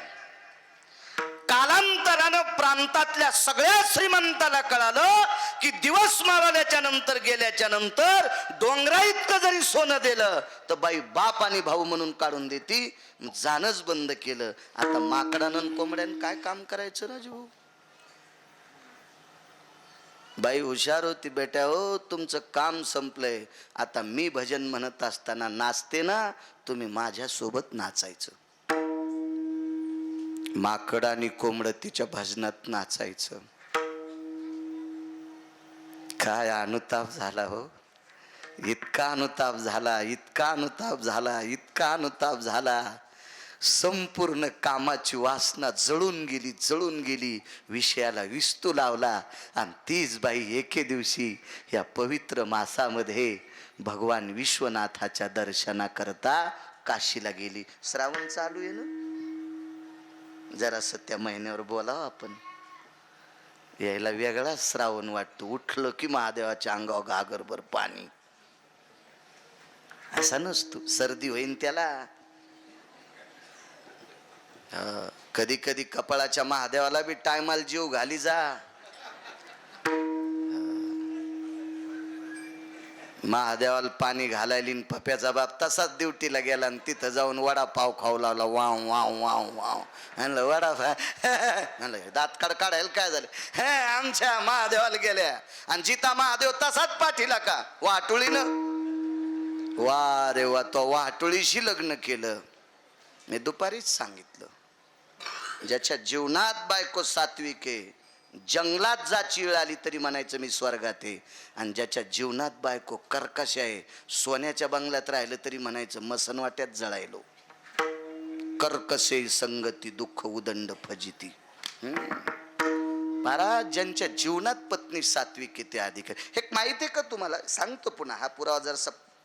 कालांतरानं प्रांतातल्या सगळ्या श्रीमंताला कळालं की दिवस मावळल्याच्या नंतर गेल्याच्या नंतर डोंगरा इतकं जरी सोनं दिलं तर बाई बाप आणि भाऊ म्हणून काढून देती. जाणच बंद केलं. आता माकडानं कोंबड्यानं काय काम करायचं राजू? बाई हुशार होती बेटा. हो तुमचं काम संपलंय. आता मी भजन म्हणत असताना नाचते ना, तुम्ही माझ्या सोबत नाचायचं. माकड आणि कोंबड तिच्या भजनात नाचायचं. काय अनुताप झाला हो. इतका अनुताप झाला, इतका अनुताप झाला, इतका अनुताप झाला. संपूर्ण कामाची वासना जळून गेली. विषयाला विस्तू लावला. आणि तीच बाई एके दिवशी या पवित्र मासामध्ये भगवान विश्वनाथाच्या दर्शनाकरता काशीला गेली. श्रावण चालू आहे ना, जरासं त्या महिन्यावर बोलावं आपण. यायला वेगळा श्रावण वाटतो. उठलं की महादेवाच्या अंगावर गागरभर पाणी. असा नसतो, सर्दी होईन त्याला. कधी कधी कपाळाच्या महादेवाला बी टायमाला जीव घाली जा. महादेवाला पाणी घालायली पप्याचा बाप तसाच ड्युटीला गेला आणि तिथं जाऊन वडापाव खाऊ लावला. वाव वाव वाव वाव म्हणलं वडापाव. म्हणलं दात काढायला काय झालं? हे आमच्या महादेवाला गेल्या. आणि जिता महादेव तसाच पाठीला का वाटोळीनं. वा रे वा, तो वाटोळीशी लग्न केलं. मी दुपारीच सांगितलं, ज्याच्या जीवनात बायको सात्विक आहे, जंगलात जा चिळ आली तरी म्हणायचं मी स्वर्गात आहे. आणि ज्याच्या जीवनात बायको कर्कश आहे, सोन्याच्या बंगल्यात राहिलं तरी म्हणायचं मसनवाट्यात जळायलो. कर्कशे संगती दुःख उदंड फजिती. महाराज ज्यांच्या जीवनात पत्नी सात्विक आहे ते अधिक. हे माहिती आहे का तुम्हाला? सांगतो पुन्हा, हा पुरावा जर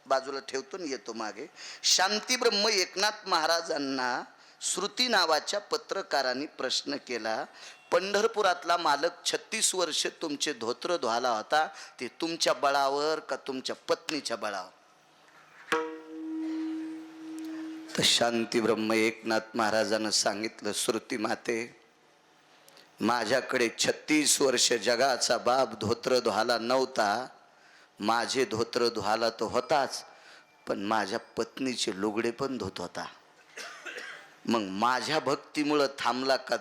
बाजूला ठेवतो आणि येतो मागे. शांती ब्रह्म एकनाथ महाराजांना श्रुती नावाच्या पत्रकारांनी प्रश्न केला, पंढरपुरातला मालक 36 वर्ष तुमचे धोत्र धुवाला होता, ते तुमच्या बळावर का तुमच्या पत्नीच्या बळावर? तर शांती ब्रह्म एकनाथ महाराजांना सांगितलं, श्रुती माते, माझ्याकडे 36 वर्ष जगाचा बाप धोत्र धुवाला नव्हता, माझे धोत्र धुवाला तो होताच, पण माझ्या पत्नीचे लुगडे पण धुत होता. मग माझ्या भक्तीमुळं थांबला का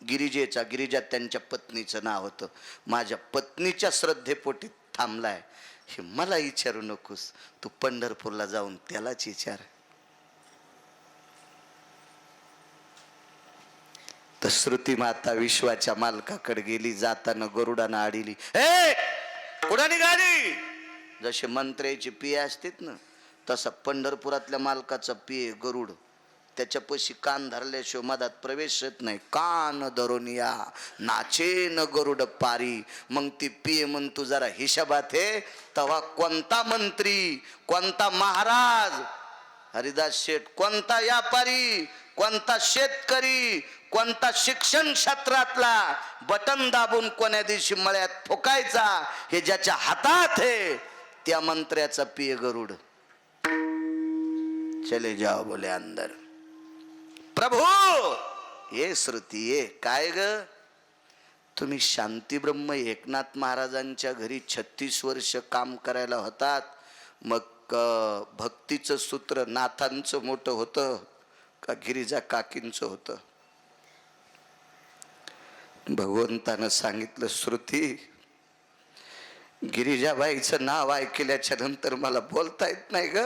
गिरिजा त्यांच्या पत्नीचं नाव होतं, माझ्या पत्नीच्या श्रद्धेपोटी थांबलाय हे मला विचारू नकोस, तू पंढरपूरला जाऊन त्यालाच विचार. तर श्रुती माता विश्वाच्या मालकाकडे गेली, जाताना गरुडानं आडिली, हे कुठं निघाली? जसे मंत्र्याची पिये असतात ना, तसा पंढरपुरातल्या मालकाचा पिये गरुड, त्याच्यापाशी कान धरल्याशिवाय मधात प्रवेश येत नाही. कान धरून या नाचे न गरुड पारी. मग ती पिये म्हण तू जरा हिशोबात हे, तेव्हा कोणता मंत्री, कोणता महाराज, हरिदास शेठ, कोणता व्यापारी, कोणता शेतकरी, कोणता शिक्षण क्षेत्रातला बटन दाबून कोण्या दिवशी मळ्यात फुकायचा हे ज्याच्या हातात आहे, त्या मंत्र्याचा पिये गरुड. चले जाओ बोले अंदर. प्रभू ये श्रुती ये. काय ग, तुम्ही शांती ब्रह्म एकनाथ महाराजांच्या घरी 36 वर्ष काम करायला होतात, मग भक्तीचं सूत्र नाथांचं मोठं होतं का गिरिजा काकींचं होतं? भगवंतानं सांगितलं, श्रुती, गिरिजाबाईचं नाव ऐकल्याच्या नंतर मला बोलता येत नाही ग.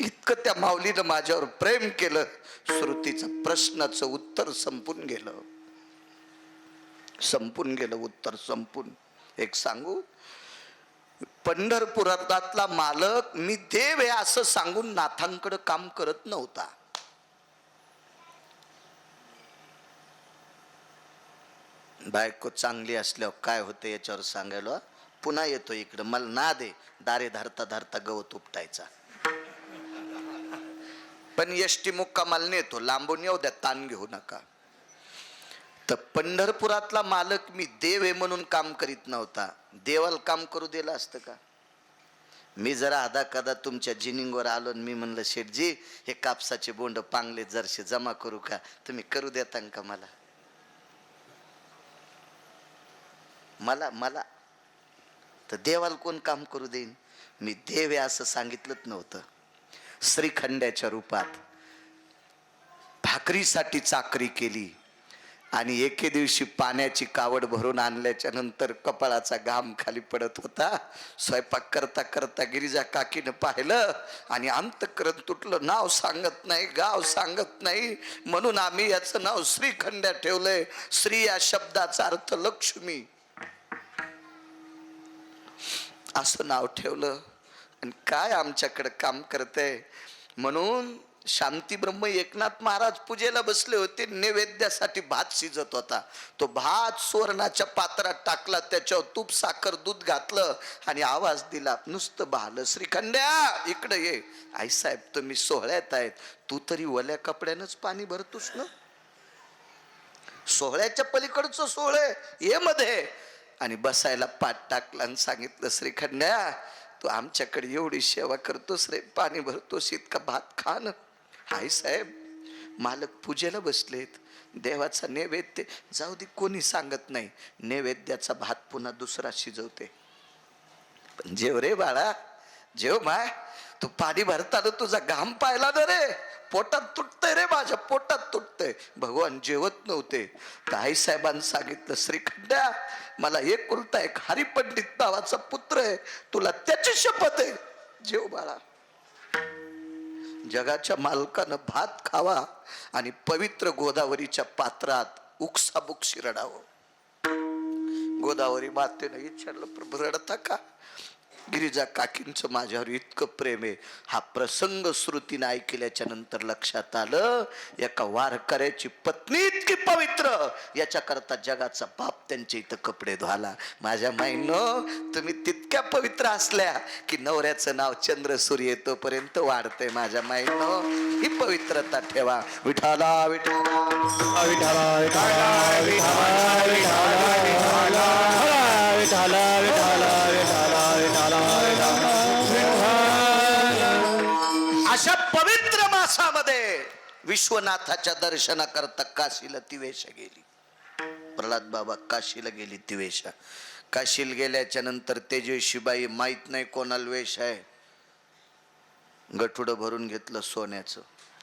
इतकं त्या माऊलीनं माझ्यावर प्रेम केलं. श्रुतीचं प्रश्नाचं उत्तर संपून गेलं उत्तर संपून. एक सांगू, पंढरपुरातला मालक मी देव आहे असं सांगून नाथांकडे काम करत नव्हता. बायको चांगली असल्यावर काय होतं याच्यावर सांगायला पुन्हा येतो इकडं. मला ना दे, दारे धरता धरता गवत उपटायचा. पण यष्टी मुक्कामाला नेतो, लांबून येऊ द्या, ताण घेऊ नका. तर पंढरपुरातला मालक मी देव आहे म्हणून काम करीत नव्हता. देवाला काम करू दिलं असतं का? मी जरा आधा कदा तुमच्या जिनिंगवर आलो, मी म्हणलं, शेठजी हे कापसाचे बोंड पांगले जरसे जमा करू का, तुम्ही करू देता का मला? मला तर देवाला कोण काम करू देईन? मी देव आहे असं सांगितलंच नव्हतं. श्रीखंड्याच्या रूपात भाकरीसाठी चाकरी केली आणि एके दिवशी पाण्याची कावड भरून आणल्याच्या नंतर कपाळाचा घाम खाली पडत होता. स्वयंपाक करता करता गिरिजा काकीनं पाहिलं आणि अंतःकरण तुटलं. नाव सांगत नाही, गाव सांगत नाही, म्हणून आम्ही याचं नाव श्रीखंड्या ठेवलंय. श्री या शब्दाचा अर्थ लक्ष्मी असं नाव ठेवलं. आणि काय आमच्याकडे काम करते. म्हणून शांती ब्रह्म एकनाथ महाराज पूजेला बसले होते. नैवेद्यासाठी भात शिजत होता. तो भात सुवर्णाच्या पात्रात टाकला, त्याच्यावर तूप साखर दूध घातलं आणि आवाज दिला, नुसतं भालं, श्रीखंड्या इकडे ये. आई साहेब तुम्ही सोहळ्यात आहेत, तू तरी ओल्या कपड्यानंच पाणी भरतोस ना, सोहळ्याच्या पलीकडचं सोहळे ये मध्ये. आणि बसायला पाठ टाकला आणि सांगितलं, श्रीखंड्या तू आमच्याकडे एवढी सेवा करतोस रे, पाणी भरतोस, इतका भात खा ना. आई साहेब मालक पूजेला बसलेत, देवाचा नैवेद्य जाऊ दे, कोणी सांगत नाही, नैवेद्याचा भात पुन्हा दुसरा शिजवते. पण जेव रे बाळा, जेव माय, तू पाणी भरताना तुझा घाम पाहिला ना रे, पोटात तुटतंय रे, माझ्या पोटात तुटतंय. भगवान जेवत नव्हते. तर आई साहेबांनी सांगितलं, श्रीखंड्या मला एकुलता एक हरिपंडित नावाचा पुत्र आहे, तुला त्याची शपथ आहे, जेव बाळा. जगाच्या मालकानं भात खावा आणि पवित्र गोदावरीच्या पात्रात उक्साबुक्शी रडावं. गोदावरी मातेनं विचारलं, प्रभू रडता का? गिरिजा काकींचं माझ्यावर इतकं प्रेम आहे. हा प्रसंग श्रुतीने ऐकल्याच्या नंतर लक्षात आलं, एका वारकऱ्याची पत्नी इतकी पवित्र, याच्याकरता जगाचा बाप त्यांच्या इथं कपडे धुवाला. माझ्या माईनं तुम्ही तितक्या पवित्र असल्या की नवऱ्याचं नाव चंद्र सूर्य तोपर्यंत वाढतंय. माझ्या माईनं ही पवित्रता ठेवा. विठाला विठाला विठाला विठाला विठाला विठाला विठाला विठाला विठाला विठाला. अशा पवित्र मासामध्ये विश्वनाथाच्या दर्शनाकरता काशीला ती वेशा गेली. प्रल्हाद बाबा काशीला गेली ती वेशा. काशीला गेल्याच्या नंतर तेजस्वीबाई माहित नाही कोणाला वेश आहे, गठुडं भरून घेतलं सोन्याचं,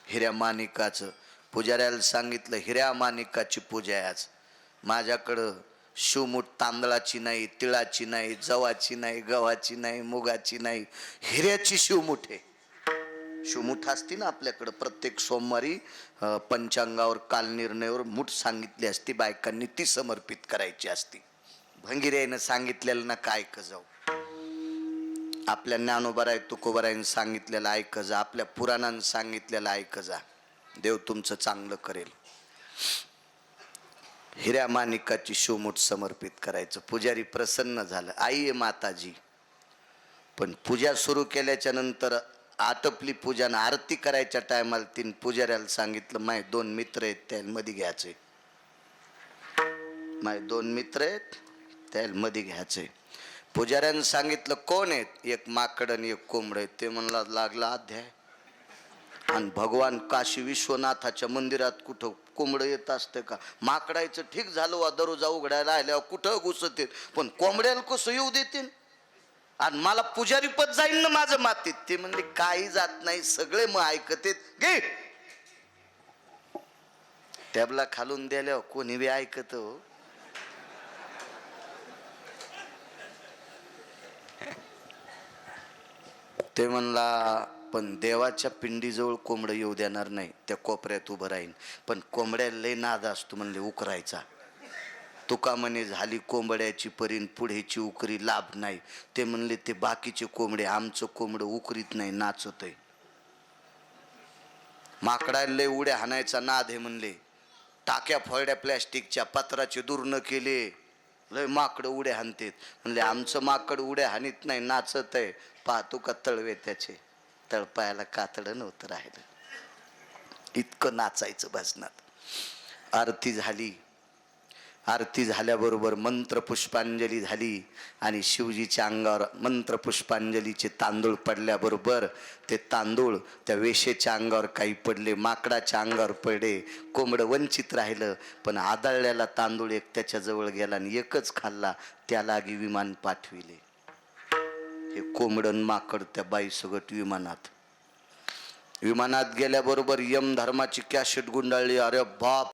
हिऱ्या माणिकाचं. पुजाऱ्याला सांगितलं हिऱ्या माणिकाची पूजा आहे आज. माझ्याकडं शिवमूठ तांदळाची नाही, तिळाची नाही, जवाची नाही, गव्हाची नाही, मुगाची नाही, हिऱ्याची शिवमूठ आहे. शिवमूठ असती ना आपल्याकडं, प्रत्येक सोमवारी पंचांगावर काल निर्णयावर मूठ सांगितली असती बायकांनी, ती समर्पित करायची असती. भंगिऱ्यानं सांगितलेलं ना काय ऐक जाऊ, आपल्या ज्ञानोबराय तुकोबरायनं सांगितलेलं ऐक जा, आपल्या पुराणानं सांगितलेलं ऐक जा, देव तुमचं चांगलं करेल. हिऱ्या माणिकाची शिवमूठ समर्पित करायचं. पुजारी प्रसन्न झालं. आई आहे माताजी, पण पूजा सुरू केल्याच्या नंतर आटपली पूजा ना आरती करायच्या टायमाला तीन पुजाऱ्याला सांगितलं माय 2 मित्र आहेत त्यामध्ये घ्यायचे, माय 2 मित्र आहेत त्यामध्ये घ्यायचे. पुजाऱ्यानं सांगितलं कोण आहेत, एक माकड आणि एक कोंबड आहेत. ते म्हणला लागला अध्याय. आणि भगवान काशी विश्वनाथाच्या मंदिरात कुठं कोंबडं येत असतं का? माकडायचं ठीक झालं वा, दररोज उघडायला आल्यावर कुठं घुसत, पण कोंबड्याला कसं येऊ देतील? आणि मला पुजारी पद जाईल ना माझं मातीत. ते म्हणले काही जात नाही, सगळे मग ऐकतेत गे. टॅबला खालून द्याल्यावर कोणी बी ऐकत हो. ते म्हणला पण देवाच्या पिंडीजवळ कोंबडं येऊ देणार नाही, त्या कोपऱ्यात उभं राहीन. पण कोंबड्याला लय नाद असतो म्हणले उकरायचा. तुका म्हणे झाली कोंबड्याची परीन, पुढेची उकरी लाभ नाही. ते म्हणले ते बाकीचे कोंबडे, आमचं कोंबडं उकरीत नाही, नाचत आहे. माकडाला लय उड्या हाणायचा नाद आहे म्हणले. टाक्या फोड्या प्लॅस्टिकच्या, पत्राचे दूर केले, लय माकडं उड्या हाणतेत. म्हणले आमचं माकड उड्या हाणीत नाही, नाचत आहे. पाहतो का तळवे त्याचे, तळपायाला कातडं नव्हतं राहिलं, इतकं नाचायचं भजनात. आरती झाली. आरती झाल्याबरोबर मंत्रपुष्पांजली झाली आणि शिवजीच्या अंगावर मंत्रपुष्पांजलीचे तांदूळ पडल्याबरोबर ते तांदूळ त्या वेशेच्या अंगावर काही पडले, माकडाच्या अंगावर पडले. कोंबडं वंचित राहिलं, पण आदळल्याला तांदूळ एक त्याच्याजवळ गेला आणि एकच खाल्ला. त्यालागी विमान पाठविले. हे कोंबडन माकड त्या बाई सगट विमानात गेल्याबरोबर यम धर्माची कॅसेट गुंडाळली. अरे बाप